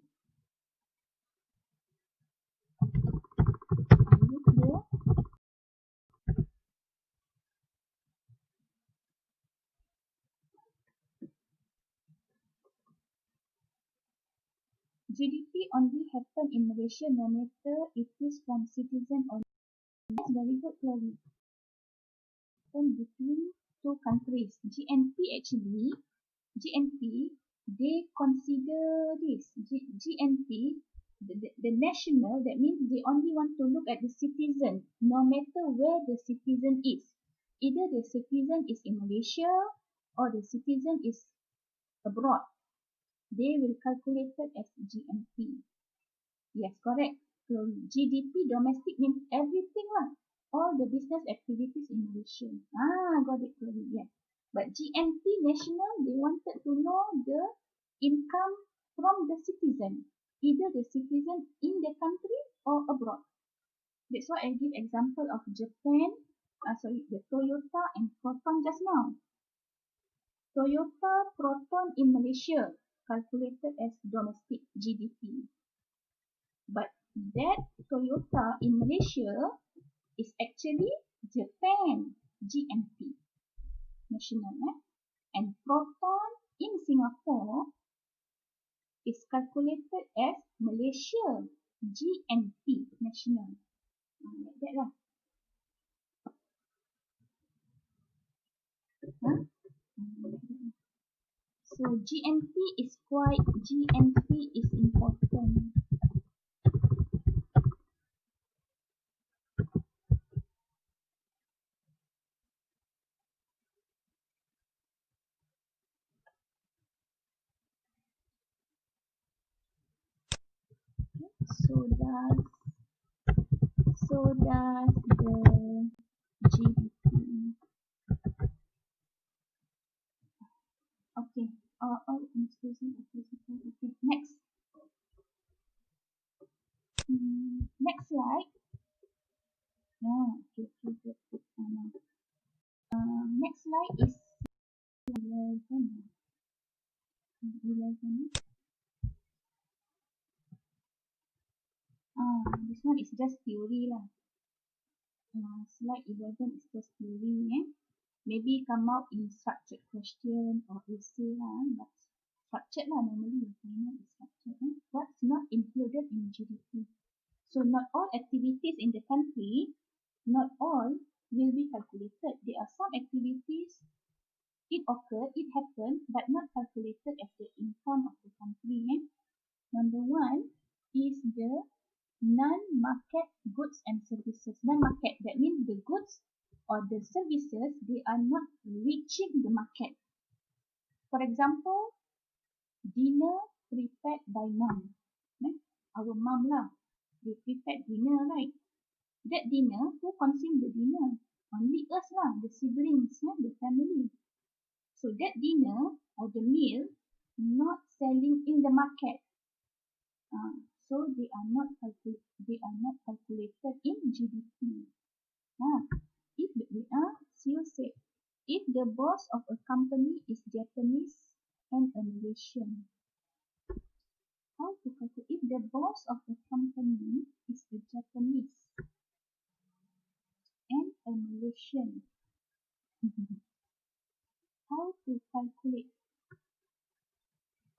Speaker 1: Are you clear? GDP only happen in Malaysia no matter it is from citizen or that's very good, Chloe. Between two countries. GNP, they consider this. GNP, the national, that means they only want to look at the citizen, no matter where the citizen is. Either the citizen is in Malaysia or the citizen is abroad. They will calculate it as GNP. Yes, correct. So GDP domestic means everything lah. All the business activities in Malaysia. Got it, yes. But GNP national, they wanted to know the income from the citizen. Either the citizen in the country or abroad. That's why I give example of Japan, the Toyota and Proton just now. Toyota Proton in Malaysia calculated as domestic GDP. But that Toyota in Malaysia is actually Japan GNP national, and Proton in Singapore is calculated as Malaysia GNP national. Like that lah. So GNP is important. So does the GDP. Okay. Okay. Next. Next slide. Okay. Next slide is 11. This one is just theory lah. Slide 11 is just theory. Maybe come out in structured question or essay lah. But structured lah normally. Is structured. What's not included in GDP? So not all activities in the country, not all will be calculated. There are some activities, it occurred, it happened, but not calculated as the income of the country. Number one is the non-market goods and services. Non-market, that means the goods or the services, they are not reaching the market. For example, dinner prepared by mom. Our mom lah, they prepared dinner, right? That dinner, who consumed the dinner? Only us lah, the siblings, the family. So that dinner or the meal not selling in the market. So they are not calculated in GDP. If the boss of a company is Japanese and a Malaysian, how to calculate? If the boss of a company is a Japanese and a Malaysian, how to calculate?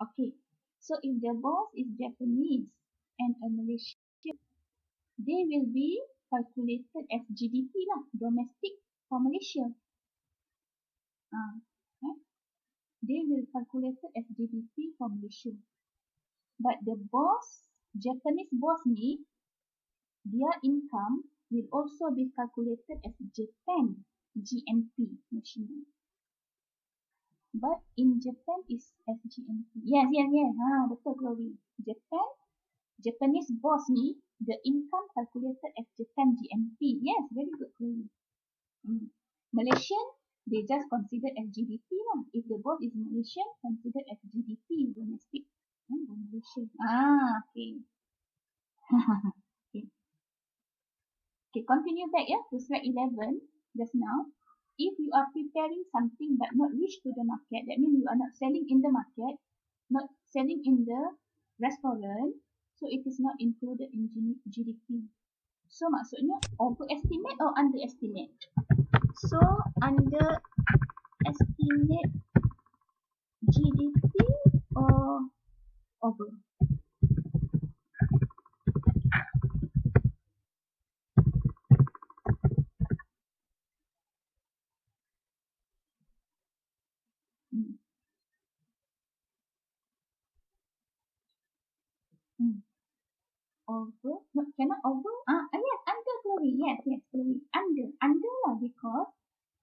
Speaker 1: Okay, so if the boss is Japanese and a Malaysian, they will be calculated as GDP lah, domestic for Malaysia. They will calculate it as GDP for Malaysia. But the boss, Japanese boss ni, their income will also be calculated as Japan GNP national. But in Japan is as GNP. Yes. Betul, Chloe. Japanese boss ni, the income calculated as Japan GNP. Yes, very good, Chloe. Malaysian, they just consider as GDP lah. If the boss is Malaysian, considered as GDP, domestic. Malaysian. Okay. Okay, continue back to slide 11 just now. If you are preparing something but not reach to the market, that means you are not selling in the market, not selling in the restaurant, so it is not included in GDP. So maksudnya overestimate or underestimate? So underestimate GDP or over? over, no, cannot over, yes, under Chloe, yes, Chloe, under lah, because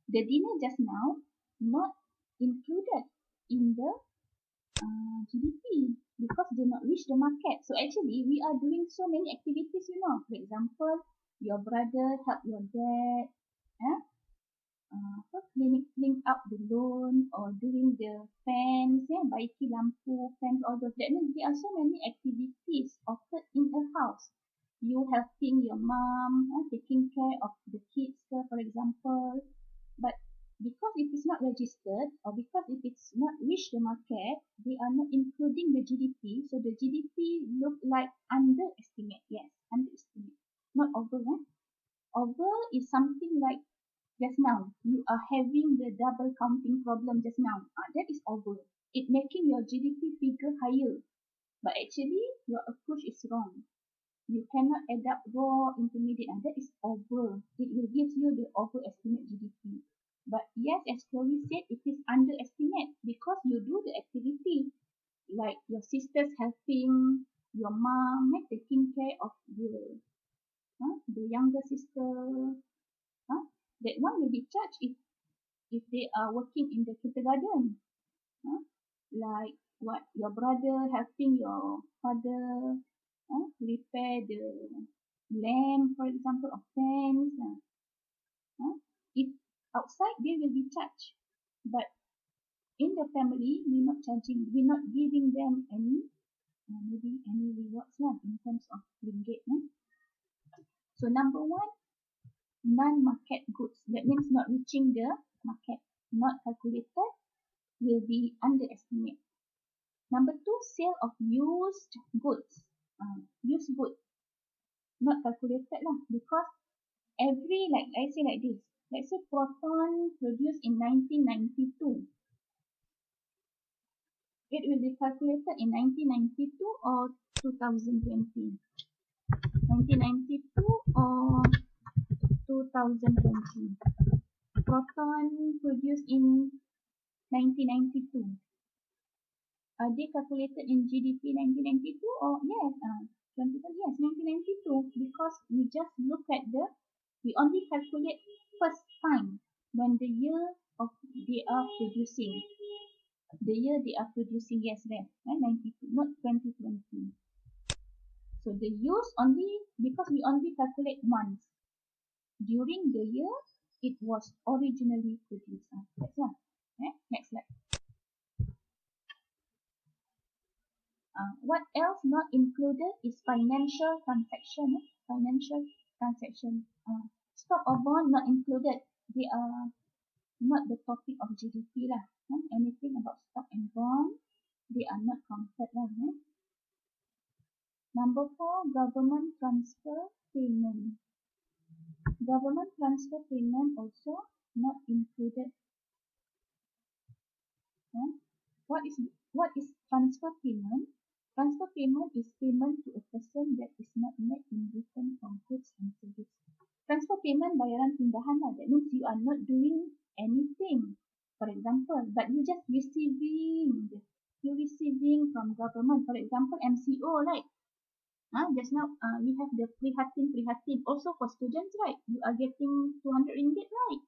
Speaker 1: the dinner just now not included in the GDP because they not reach the market. So actually, we are doing so many activities, you know. For example, your brother help your dad, clean up the loan or doing the fence, baiki lampu, fence, all those. That means there are so many activities offered in a house. You helping your mom, taking care of the kids, for example. But because it is not registered or because if it's not reached the market, they are not including the GDP. So the GDP look like underestimate. Yes, underestimate. Not over. Over is something like just now. You are having the double counting problem just now. That is over. It making your GDP figure higher. But actually, your approach is wrong. You cannot add up raw intermediate, and that is over. It will give you the overestimate GDP. But yes, as Chloe said, it is underestimate because you do the activity like your sisters helping your mom, taking care of the younger sister. That one will be charged if they are working in the kindergarten. Like what your brother helping your father repair the lamp, for example, or fence. If outside, they will be charged. But in the family, we're not giving them any, maybe any rewards in terms of ringgit. So number one, non-market goods. That means not reaching the market, not calculated, will be underestimated. Number two, sale of used goods. Used goods, not calculated lah, because every, like I say like this, let's say Proton produced in 1992. It will be calculated in 1992 or 2020. 1992 or 2020. Proton produced in 1992. Are they calculated in GDP 1992 or yes, 2020, yes, 1992, because we just look at we only calculate first time when the year of they are producing. The year they are producing, yes, then, 92, not 2020. So the use only, because we only calculate once. During the year, it was originally produced. That's one. Next slide. What else not included is financial transaction. Financial transaction. Stock or bond not included. They are not the topic of GDP lah. Anything about stock and bond, they are not counted lah. Number four, government transfer payment. Government transfer payment also not included. What is transfer payment? Transfer payment is payment to a person that is not made in return for goods and services. Transfer payment bayaran pindahan lah. That means you are not doing anything. For example, but you just receiving. You're receiving from government. For example, MCO, right? Just now we have the prihatin. Also for students, right? You are getting 200 ringgit, right?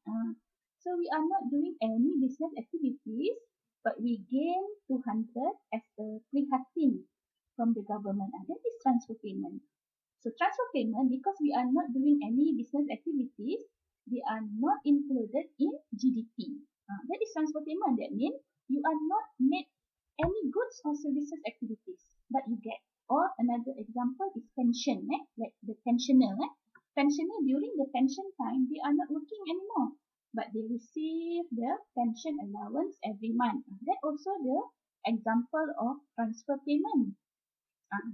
Speaker 1: So we are not doing any business activities, but we gain 200 as a prihatin from the government. That is transfer payment. So transfer payment, because we are not doing any business activities, they are not included in GDP. That is transfer payment. That means you are not made any goods or services activities, but you get. Or another example is pension, like the pensioner. Pensioner, during the pension time, they are not working anymore, but they receive the pension allowance every month. That also the example of transfer payment.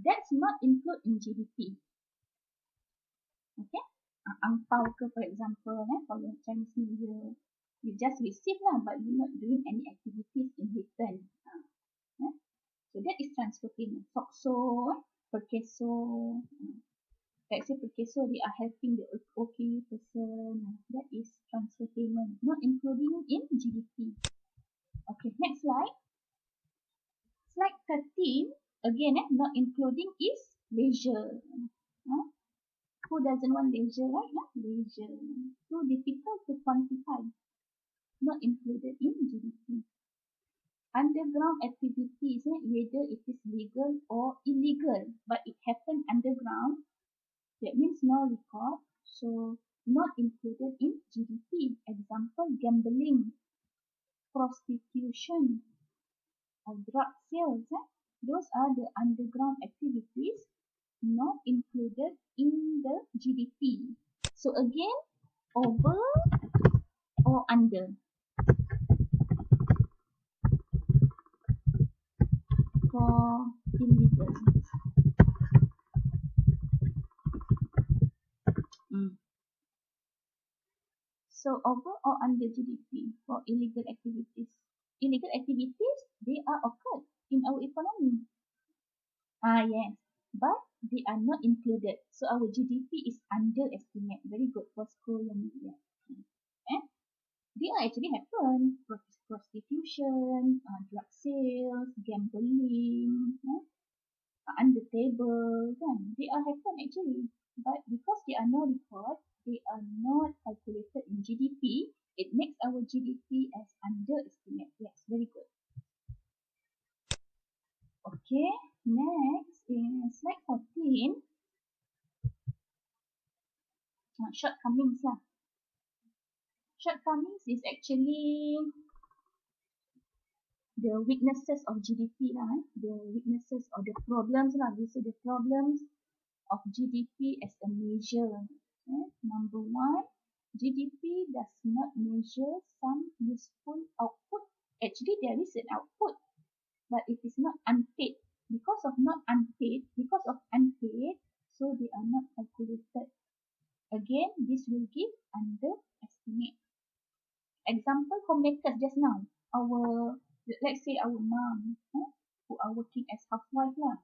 Speaker 1: That's not included in GDP. Okay? Angpao ke, for example, for your Chinese New Year, you just receive lah, but you're not doing any activities in return. So that is transfer payment. Tokso, Perkeso. Let's say Perkeso, they are helping the OKU person. That is transfer payment, not including in GDP. Okay, next slide. Slide 13, again, not including is leisure. Huh? Who doesn't want leisure, right? No? Leisure. Too difficult to quantify. Not included in GDP. Underground activities, whether it is legal or illegal, but it happened underground, that means no record, so not included in GDP. Example, gambling, prostitution, or drug sales. Those are the underground activities not included in the GDP. So again, over or under for illegal. Mm. So over or under GDP for illegal activities. Illegal activities, they are occurred in our economy. Yes, but they are not included. So our GDP is underestimate. Very good for school yang media. Eh? They are actually happen. Prostitution, drug sales, gambling, under table, kan? They are happen actually. But because they are no record, they are not calculated in GDP. It makes our GDP as underestimate. Yes, very good. Okay, next is slide 14. Shortcomings lah. Shortcomings is actually the weaknesses of GDP lah. The weaknesses or the problems lah. We say the problems of GDP as a measure. Number one, GDP does not measure some useful output. Actually, there is an output, but it is not unpaid. Because of unpaid, so they are not calculated. Again, this will give underestimate. Example, homemakers just now. Let's say our mom, who are working as housewife lah.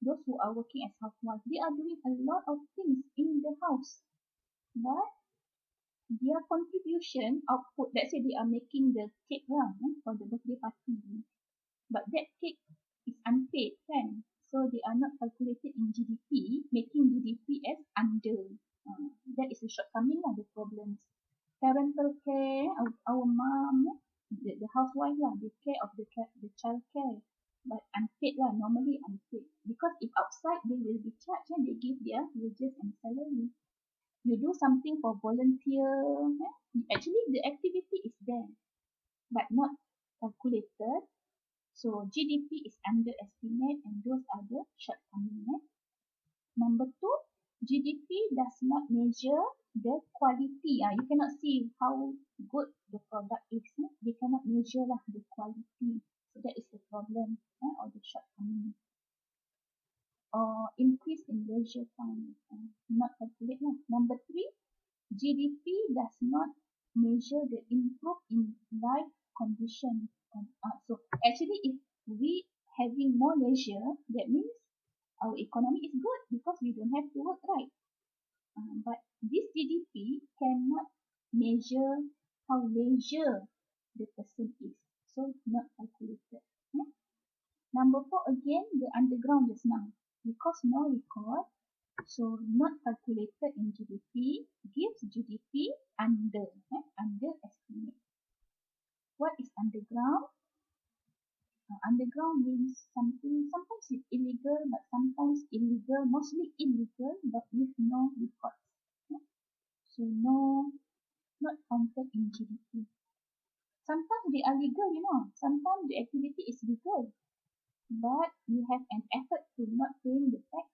Speaker 1: Those who are working as housewife, they are doing a lot of things in the house. But their contribution output, let's say they are making the cake lah, for the birthday party. But that cake is unpaid, kan? So they are not calculated in GDP, making GDP as under. That is the shortcoming lah, the problems. Parental care, our mom, the housewife lah, they care of the child care. But unpaid lah, normally unpaid. Because if outside, they will be charged and they give their wages and salary. You do something for volunteer, actually the activity is there, but not calculated. So GDP is underestimate and those are the shortcomings. Number two, GDP does not measure the quality. You cannot see how good the product is. They cannot measure the quality. So that is the problem or the shortcoming. Or increase in leisure time. Not calculate. Number three, GDP does not measure the improve in life condition. So actually, if we having more leisure, that means our economy is good because we don't have to work, right? But this GDP cannot measure how leisure the person is. So not calculated. Number four again, the underground just now. Because no record, so not calculated in GDP gives GDP underestimate. What is underground? Underground means something, sometimes it's illegal, but sometimes illegal, mostly illegal, but with no records. So no, not counted in GDP. Sometimes they are legal, sometimes the activity is legal, but you have an effort to not paying the tax.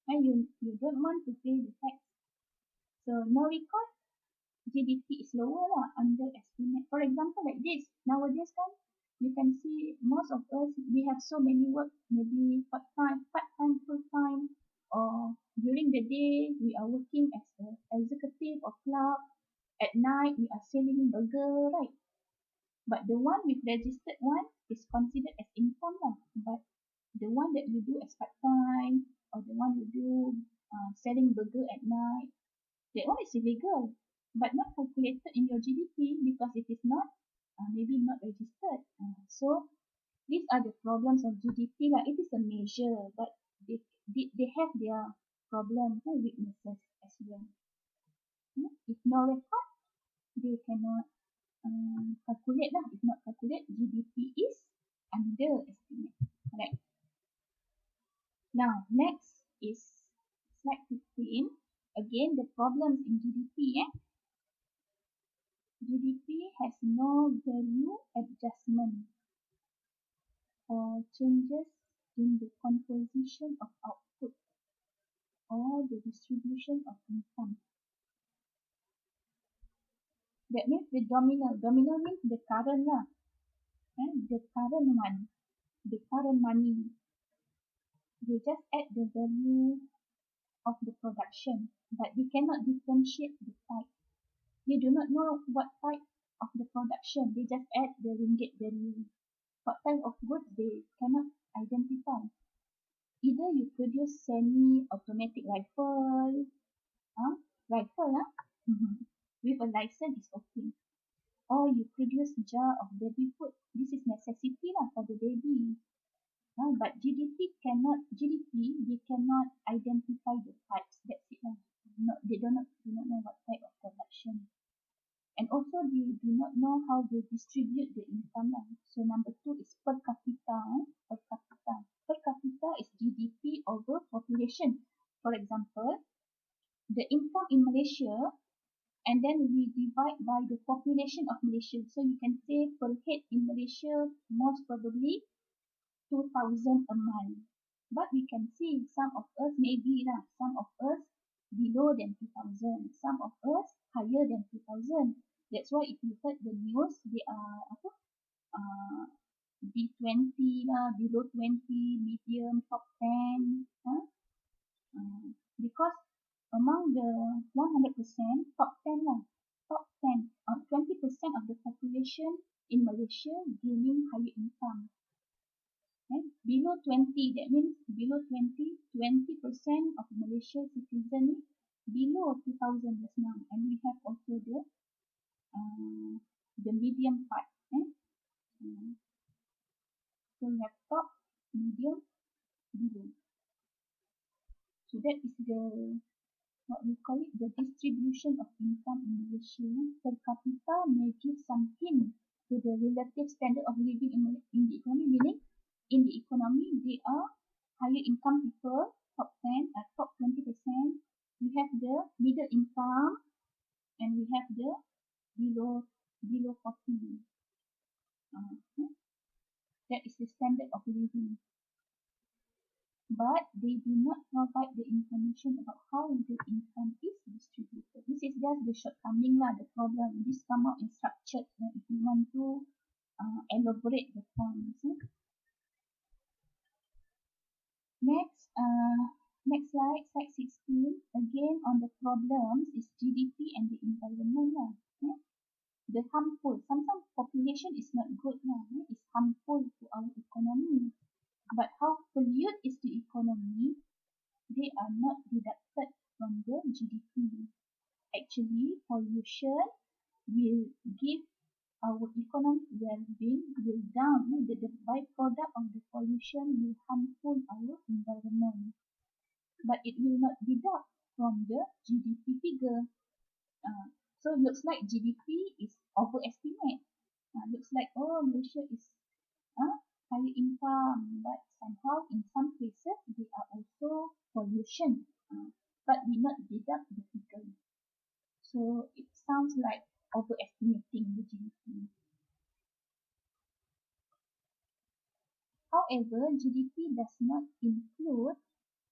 Speaker 1: And you don't want to pay the tax. So no record, GDP is lower lah, underestimate. For example, like this, nowadays you can see most of us, we have so many work, maybe part-time, full-time, or during the day, we are working as an executive or club. At night, we are selling burger, right? But the one with registered one is considered as income lah. But the one that you do as part-time, or the one you do selling burger at night, that one is illegal, but not calculated in your GDP because it is not, maybe not registered. So these are the problems of GDP. It is a measure, but they have their problems and weaknesses as well. If no record, they cannot calculate lah. If not calculate, GDP is underestimate. Correct. Now, next is slide 15. Again, the problems in GDP. GDP has no value adjustment or changes in the composition of output or the distribution of income. That means the nominal. Nominal means the current lah. The current one. The current money. They just add the value of the production, but they cannot differentiate the type. They do not know what type of the production. They just add the ringgit value. What type of goods they cannot identify. Either you produce semi-automatic rifle, with a license is okay. Or you produce jar of baby food. This is necessity lah for the baby. But GDP, they cannot identify the types. That's it lah. They do not know what type of production. And also they do not know how they distribute the income lah. So number 2 is per capita. Per capita. Per capita is GDP over population. For example, the income in Malaysia, and then we divide by the population of Malaysia. So you can say per head in Malaysia, most probably 2,000 a month. But we can see some of us maybe lah, some of us below than 2,000, some of us higher than 2,000. That's why if you heard the news, they are B20 lah, below 20, medium, top 10. Because among the 100%, top 10 lah, top 10, 20% of the population in Malaysia gaining higher income. Below 20, that means below 20% of Malaysia citizens below 2,000 just now. And we have also the medium part. So we have top, medium, below. So that is what we call it, the distribution of income in Malaysia. Per capita may give some hint to the relative standard of living in the economy, meaning in the economy, they are higher income people, top 10, top 20%. We have the middle income, and we have the below 40. That is the standard of living. But they do not provide the information about how the income is distributed. This is just the shortcoming lah, the problem. This come out in structured if you want to elaborate the points. Next slide 16. Again on the problems is GDP and the environment lah. The harmful. Sometimes population is not good lah. It's harmful to our economy. But how pollute is the economy? They are not deducted from the GDP. Actually, pollution will give our economic well-being will down. The byproduct of the pollution will harmful our environment. But it will not deduct from the GDP figure. So it looks like GDP is overestimate. Looks like, Malaysia is higher income, but somehow in some places they are also pollution. But we not deduct the figure. So it sounds like overestimating the GDP. However, GDP does not include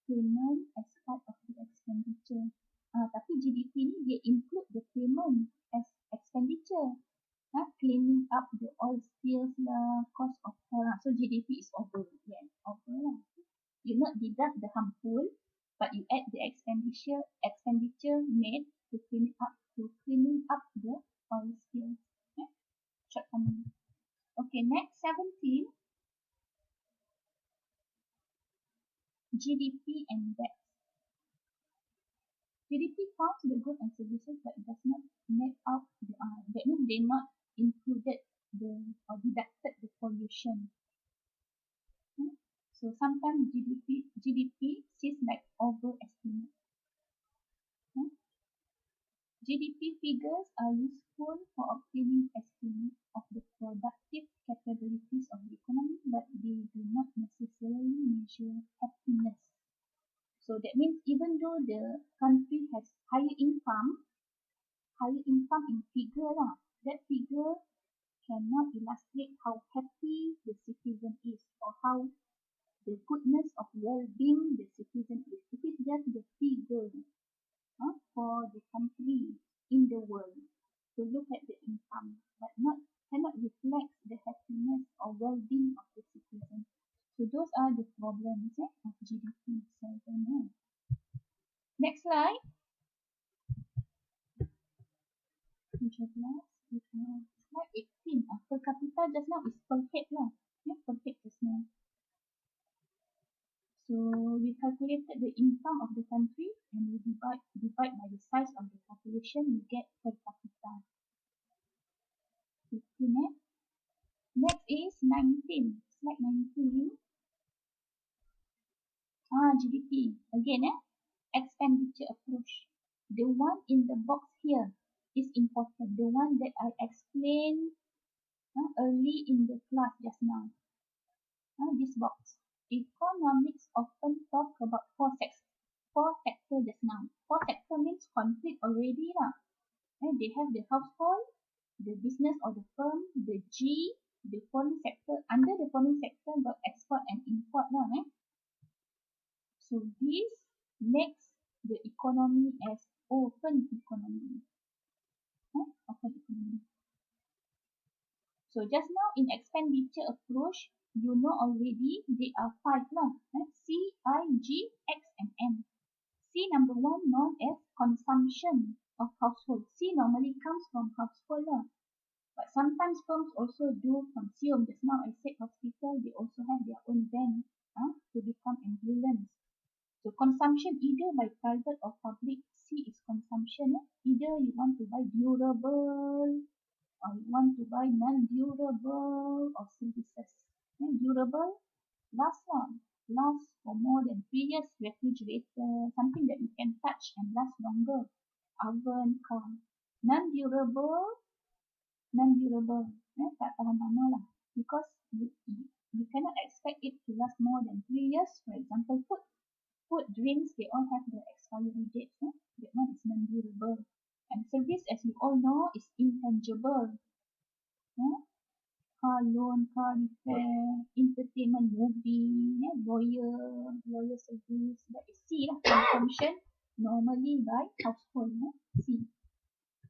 Speaker 1: payment as part of the expenditure. Tapi GDP ni dia include the payment as expenditure. Cleaning up the oil spills lah, cost of oil. So GDP is over. Yes, over lah. You not deduct the harmful, but you add the expenditure made to cleaning up the oil spills. Shortcoming. Okay, next 17. GDP and debt. GDP counts the goods and services but does not net out the that means they not included or deducted the pollution. So sometimes GDP analysis like overestimate. GDP figures are useful for obtaining estimates of the productive capabilities of the economy, but they do not necessarily measure happiness. So that means even though the country has higher income in figure lah, that figure cannot illustrate how happy the citizen is or how the goodness of well-being the citizen is. It is just the figure for the country in the world to look at the income, but cannot reflect the happiness or well-being of the citizen. So those are the problems of GDP 7. Next slide. 17. Slide 18. Per capita just now is per head lah. Per head just now. So we calculated the income of the country and we divide by the size of the population, we get per capita. 15. Next is 19. Slide 19. GDP. Again, expenditure approach. The one in the box here is important. The one that I explained early in the class just now. This box. Economics often talk about four sectors just now. Four sector means complete already lah. They have the household, the business or the firm, the G, the foreign sector. Under the foreign sector got export and import lah. So this makes the economy as open economy. Open economy. So just now in expenditure approach, you know already there are 5 lah. C, I, G, X and M. C number 1 known as consumption of household. C normally comes from household lah. But sometimes firms also do consume. Just now I said hospital, they also have their own van to become ambulance. So consumption either by private or public. C is consumption. Either you want to buy durable or you want to buy non-durable or services. Durable, last for more than 3 years. Refrigerator, something that you can touch and last longer. Oven, car. Non-durable, tak tahan lama lah. Because you cannot expect it to last more than 3 years. For example, food, drinks, they all have the expiry dates. That one is non-durable. And service, as you all know, is intangible. Car loan, car repair, entertainment, movie, lawyer service. That is C lah, consumption normally by household. C.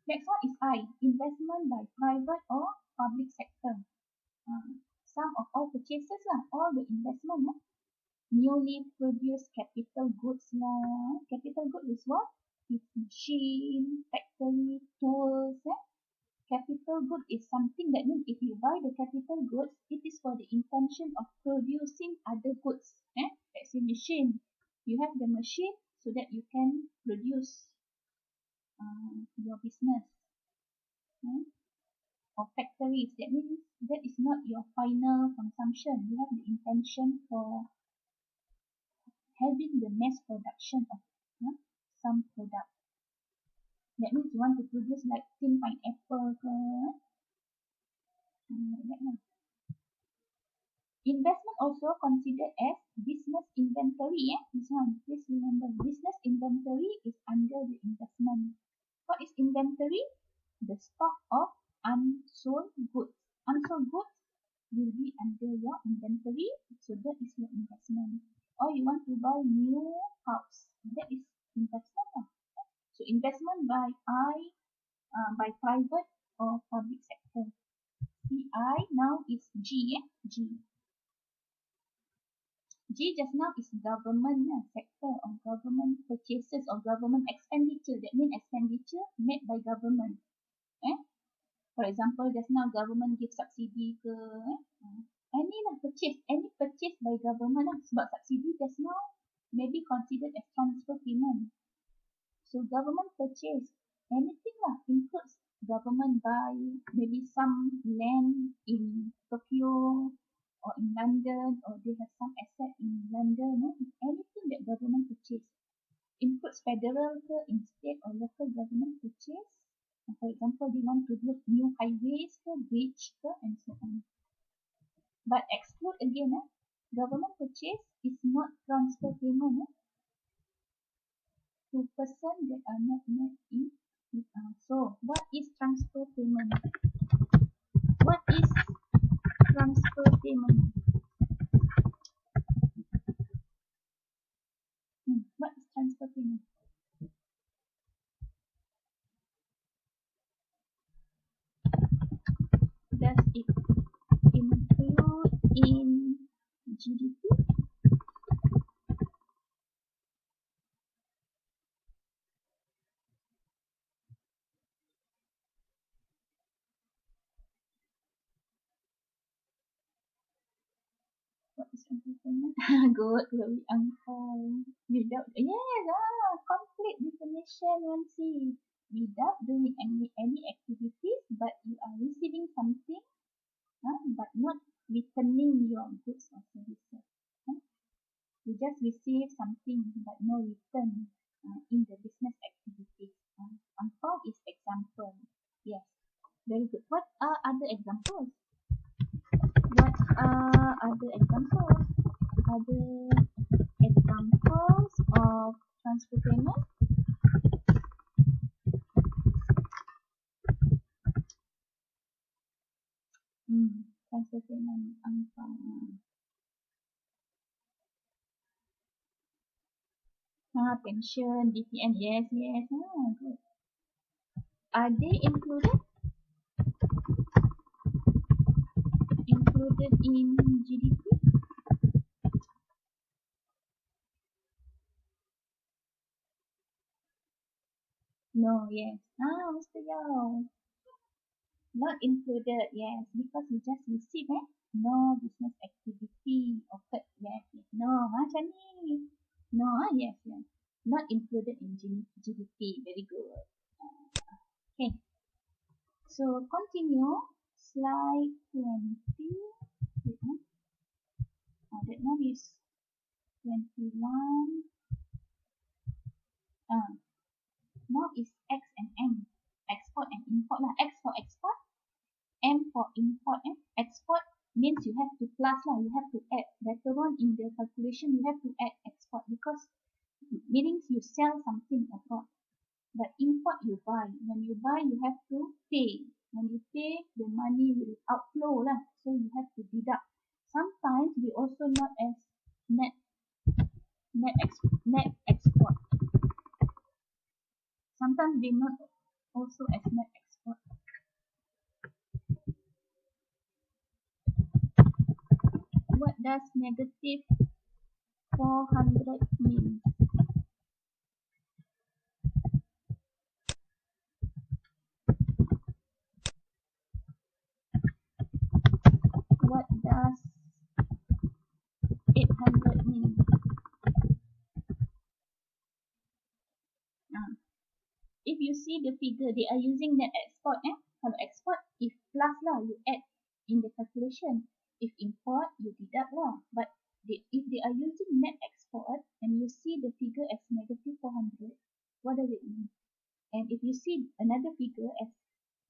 Speaker 1: Next one is I, investment by private or public sector. Sum of all purchases lah, all the investment. Newly produced capital goods lah. Capital goods is what? It's machine, factory, tools. Capital good is something that means if you buy the capital goods, it is for the intention of producing other goods. Let's say machine. You have the machine so that you can produce your business. Or factories. That means that is not your final consumption. You have the intention for having the mass production of some product. That means you want to produce like tin pineapple ke. Like that lah. Investment also considered as business inventory. This one, please remember, business inventory is under the investment. What is inventory? The stock of unsold goods. Unsold goods will be under your inventory, so that is your investment. Or you want to buy new house, that is investment. So investment by private or public sector. CI now is G. G just now is government sector or government purchases or government expenditure. That means expenditure made by government. For example, just now government give subsidy ke. Any purchase by government lah. Sebab subsidy just now maybe considered as transfer payment. So government purchase anything lah, includes government buy maybe some land in Tokyo or in London, or they have some asset in London. Anything that government purchase includes federal ke, in state or local government purchase. For example, they want to build new highways ke, bridge ke, and so on. But exclude again, government purchase is not transfer payment to person that are not met in. So, what is transfer payment? What is transfer payment? What is transfer payment? Does it include in GDP? What is transfer payment? Good, very angka. Without, yes, complete definition, 1C. Without doing any activities, but you are receiving something, but not returning your goods or services. You just receive something, but no return in the business activities. Angpao is example. Yes, very good. What are other examples? What are other examples? Other examples of transfer payment? Transfer payment, angpao. Pension, DPN, yes. Good. Are they included in GDP? No, yes. Mr. Yao. Not included, yes, because you just receive, no business activity occurred, yes. No, macam ni. No, yes. Not included in GDP, very good. Okay, so continue, slide 20. That one is 21. Now is X and M, export and import lah. X for export, M for import. Export means you have to plus lah, you have to add. Later on in the calculation, you have to add export because meaning you sell something abroad. But import you buy. When you buy, you have to pay. When you pay, the money will outflow lah. So you have to deduct. Sometimes we also not as net export. Sometimes they not also as net export. What does negative 400 mean? What does 800 mean? If you see the figure, they are using net export. Kalau export, if plus lah, you add in the calculation. If import, you deduct lah. But if they are using net export and you see the figure as negative 400, what does it mean? And if you see another figure as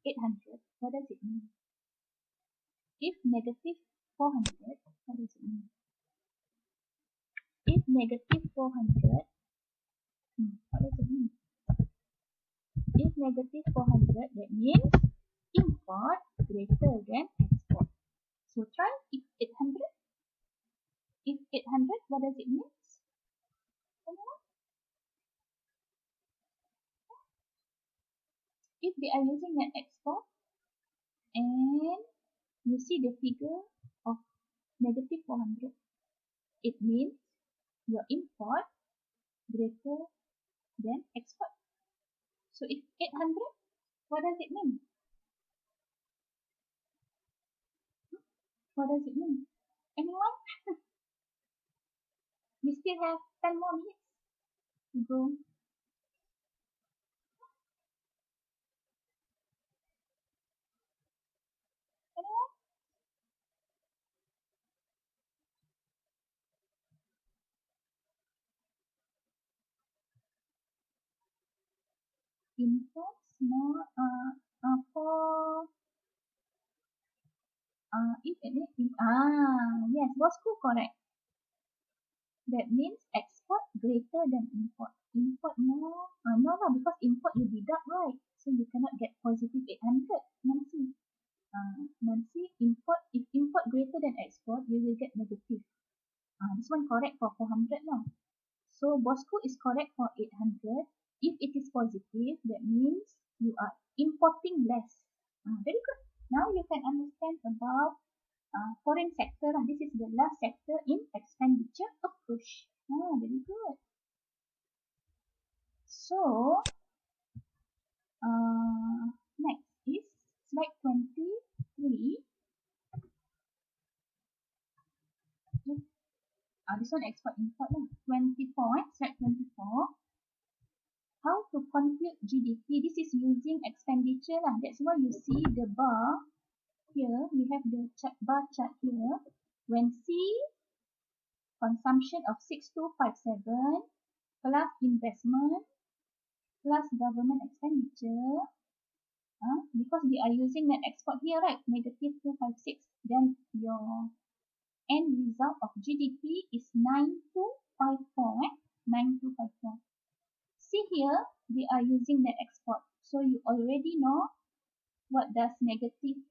Speaker 1: 800, what does it mean? If negative 400, what does it mean? If negative 400, what does it mean? If negative 400, that means import greater than export. So try if 800. If 800, what does it mean? If they are using net export and you see the figure of negative 400, it means your import greater than export. So if 800, what does it mean? What does it mean? Anyone? We still have 10 more minutes to go. Anyone? imports more for if yes, Bosco correct. That means export greater than import. Import more no lah, because import you deduct, right? So you cannot get positive 800, Nancy. Nancy, if import greater than export, you will get negative. This one correct for 400 lah. So Bosco is correct for 800. If it is positive, that means you are importing less. Very good. Now you can understand about foreign sector. This is the last sector in expenditure approach. Very good. So next is slide 23. This one export import lah. 24, slide 24. How to compute GDP? This is using expenditure lah. That's why you see the bar here. We have the bar chart here. When C, consumption of 6257 plus investment plus government expenditure. Because we are using net export here, right? Negative 256. Then your end result of GDP is 9254. 9254. See here, we are using net export. So you already know what does negative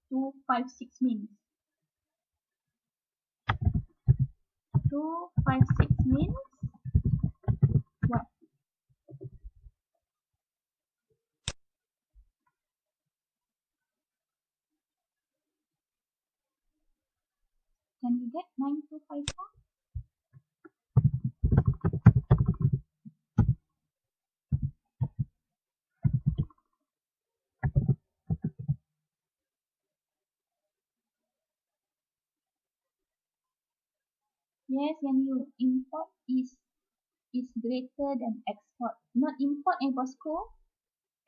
Speaker 1: 256 means. 256 means what? Can you get 9254? Yes, when you import is greater than export. Not import, Bosco.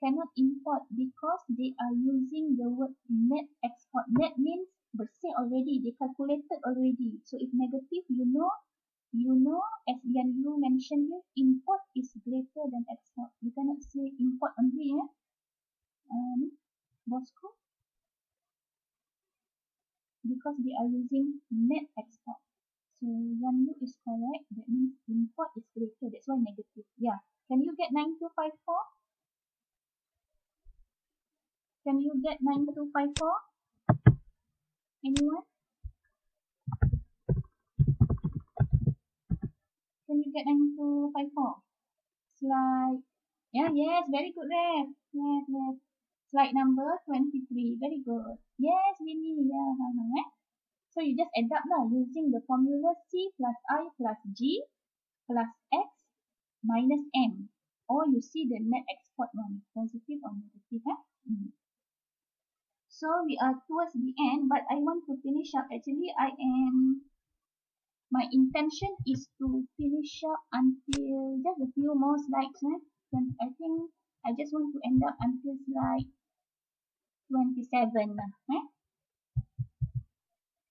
Speaker 1: Cannot import because they are using the word net export. Net means bersih already. They calculated already. So if negative, you know, as you mentioned here, import is greater than export. You cannot say import only, Bosco, because they are using net export. So Yan Yu is correct. That means import is greater. That's why negative. Yeah. Can you get 9254? Can you get 9254? Anyone? Can you get 9254? Slide. Yeah, yes, very good, Rev. Yes. Slide number 23. Very good. Yes, Winnie. Yeah. So you just add up lah using the formula C plus I plus G plus X minus M. Or you see the net export one, positive or negative. So we are towards the end, but I want to finish up. Actually, my intention is to finish up until just a few more slides. And I think I just want to end up until slide 27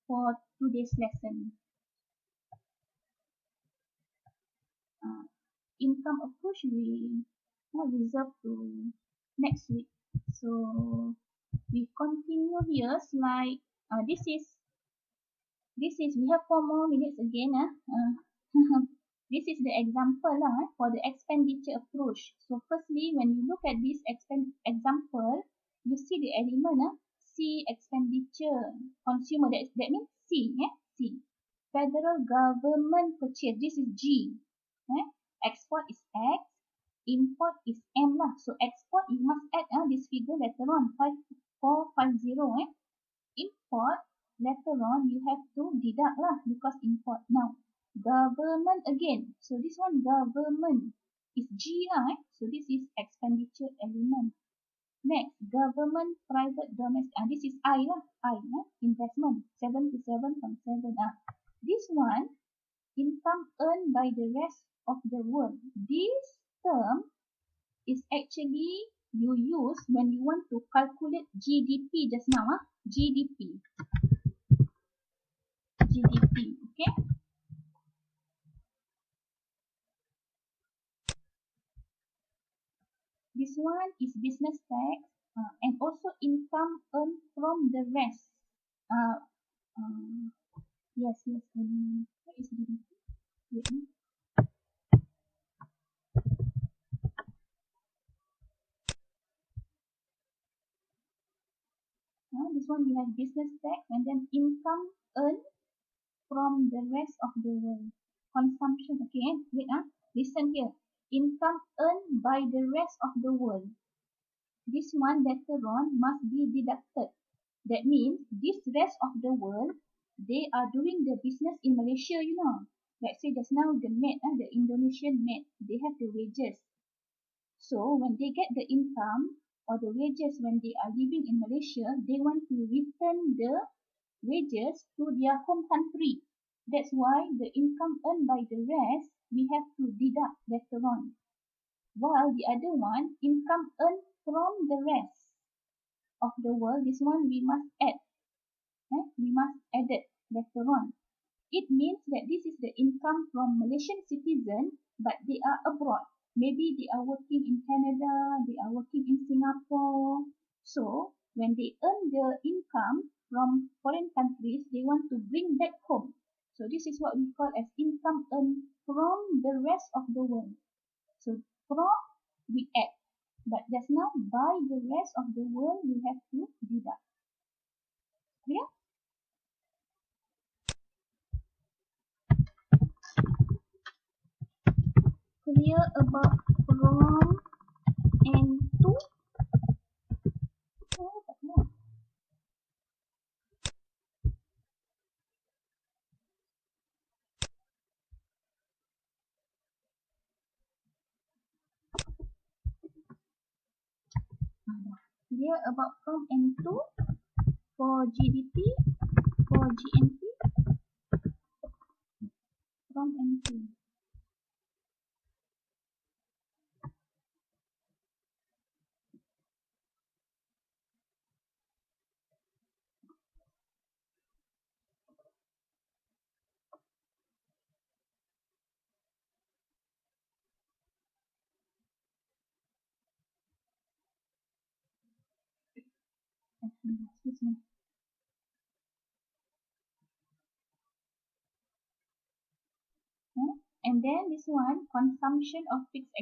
Speaker 1: for today's lesson. Income approach we reserve to next week. So we continue here. Slide. This is we have 4 more minutes again. This is the example for the expenditure approach. So firstly, when you look at this example, you see the element C, expenditure, consumer. That means C. C. Federal government purchase. This is G. Export is X. Import is M lah. So export you must add this figure later on 5450. Import later on you have to deduct lah because import. Now government again. So this one government is G lah. So this is expenditure element. Next, government private domestic. This is I lah. Investment 77.7. This one income earned by the rest of the world. This term is actually you use when you want to calculate GDP just now. GDP. Okay. This one is business tax and also income earned from the rest. Uh, uh, yes, yes. What is GDP? Wait, this one we have business tax and then income earned from the rest of the world. Consumption, okay, wait, listen here. Income earned by the rest of the world. This one later on must be deducted. That means this rest of the world, they are doing the business in Malaysia, you know. Let's say just now the maid, the Indonesian maid, they have the wages. So when they get the income or the wages when they are living in Malaysia, they want to return the wages to their home country. That's why the income earned by the rest, we have to deduct later on. While the other one, income earned from the rest of the world, this one we must add. We must add it later on. It means that this is the income from Malaysian citizen, but they are abroad. Maybe they are working in Canada, they are working in Singapore. So when they earn the income from foreign countries, they want to bring back home. So this is what we call as income earned from the rest of the world. So from we add, but just now by the rest of the world we have to deduct. Clear? Clear about from and to? Oh, tak clear. Clear about from and to for GDP, for GNP, from and to. Excuse me. And then this one, consumption of fixed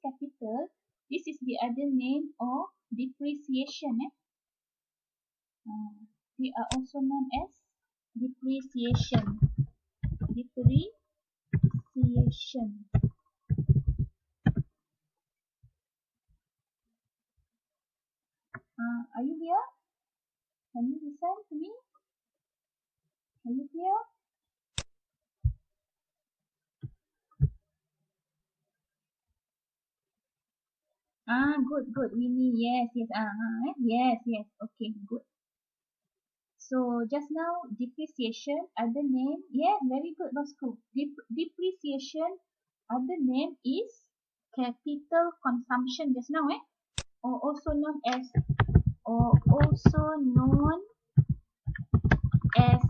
Speaker 1: capital. This is the other name of depreciation. They are also known as depreciation. Depreciation. Are you here? Can you listen to me? Are you here? Good. Winnie, yes, yes, yes. Okay, good. So just now depreciation, other name, yes, very good, Bosco. Depreciation, other name is capital consumption. Just now, or also known as, or also known as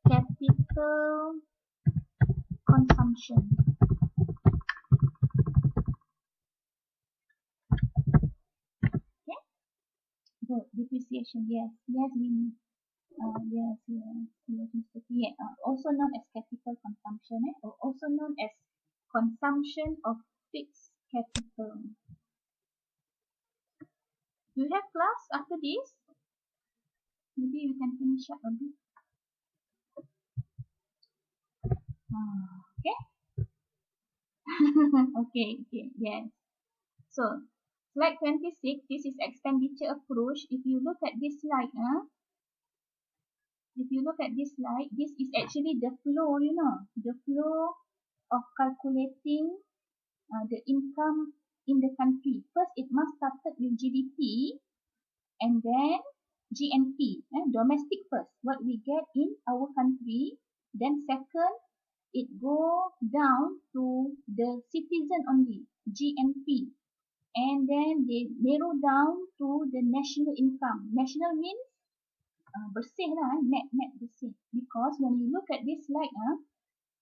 Speaker 1: capital consumption. Okay, good. Depreciation, yes, yes, Winnie. Yes, Mr. P. Also known as capital consumption, or also known as consumption of fixed capital. Do you have class after this? Maybe we can finish up a bit. Okay? Okay, yes. So, slide 26, this is expenditure approach. If you look at this slide, this is actually the flow, the flow of calculating the income in the country. First, it must start with GDP and then GNP, domestic first, what we get in our country. Then second, it go down to the citizen only, GNP. And then they narrow down to the national income. National means bersih lah, net bersih. Because when you look at this slide,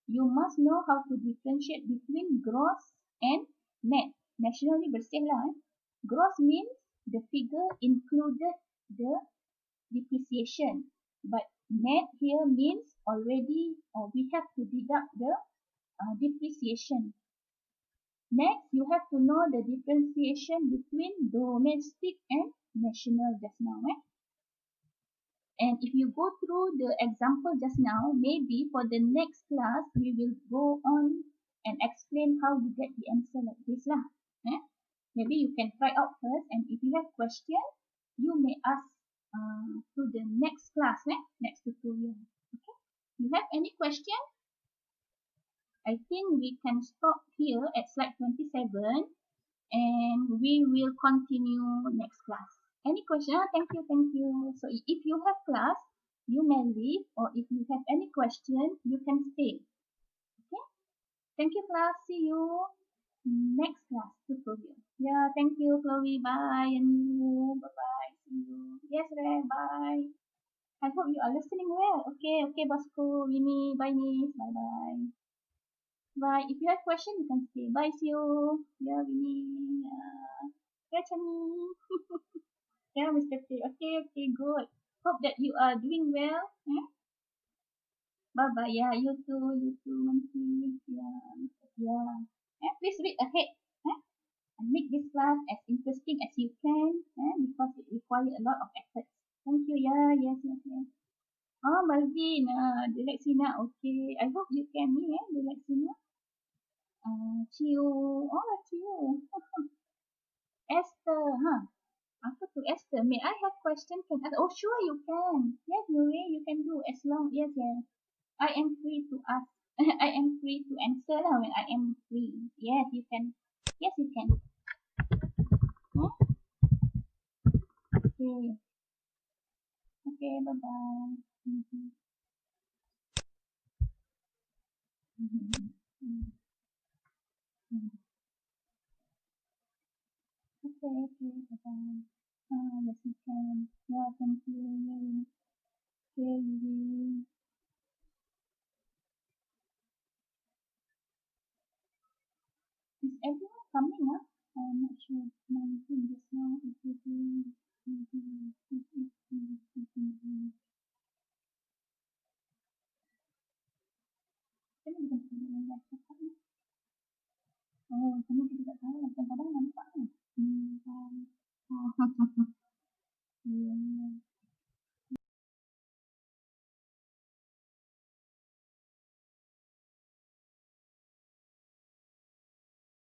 Speaker 1: you must know how to differentiate between gross and net. national ni bersih lah. Gross means the figure included the depreciation. But net here means already or we have to deduct the depreciation. Next, you have to know the differentiation between domestic and national just now. And if you go through the example just now, maybe for the next class, we will go on and explain how you get the answer like this lah. Maybe you can try out first, and if you have questions, you may ask to the next class, next tutorial. Okay? You have any question? I think we can stop here at slide 27, and we will continue next class. Any question? Thank you, thank you. So if you have class, you may leave, or if you have any question, you can stay. Okay? Thank you, class. See you next class tutorial. Yeah, thank you, Chloe. Bye, and you. Bye-bye. See you. Yes, Ray. Bye. I hope you are listening well. Okay, okay, Bosco, Winnie. Bye, Miss. Bye-bye. Bye. If you have question, you can stay. Bye, see you. Yeah, Winnie. Yeah, Chani. Yeah, Mr. K. Okay, okay, good. Hope that you are doing well. Bye-bye. Yeah, you too, Mansi. Yeah, yeah. Please read ahead. And make this class as interesting as you can, because it requires a lot of effort. Thank you. Yeah, yes, yes, yes. Oh, Malvin, Dilexina, okay. I hope you can hear Dilexina. Chiu, oh, Chiu. Esther, Apa tu Esther? May I have question? Can ask? Oh, sure you can. Yes, you can do as long. Yes, yes. I am free to ask. I am free to answer when I am free. Yes, you can. Yes, you can. Okay. Okay, bye-bye. Mm-hmm. Mm-hmm. Mm-hmm. Okay, okay, bye-bye. Yes, you can. Yeah, thank you. Yeah. Okay, you. Is everyone coming up? I'm not sure. 19 just now. If you do, kan bukan sebenarnya yang cakap ni. Oh, kami kita tak tahu. Kadang-kadang nampak ni.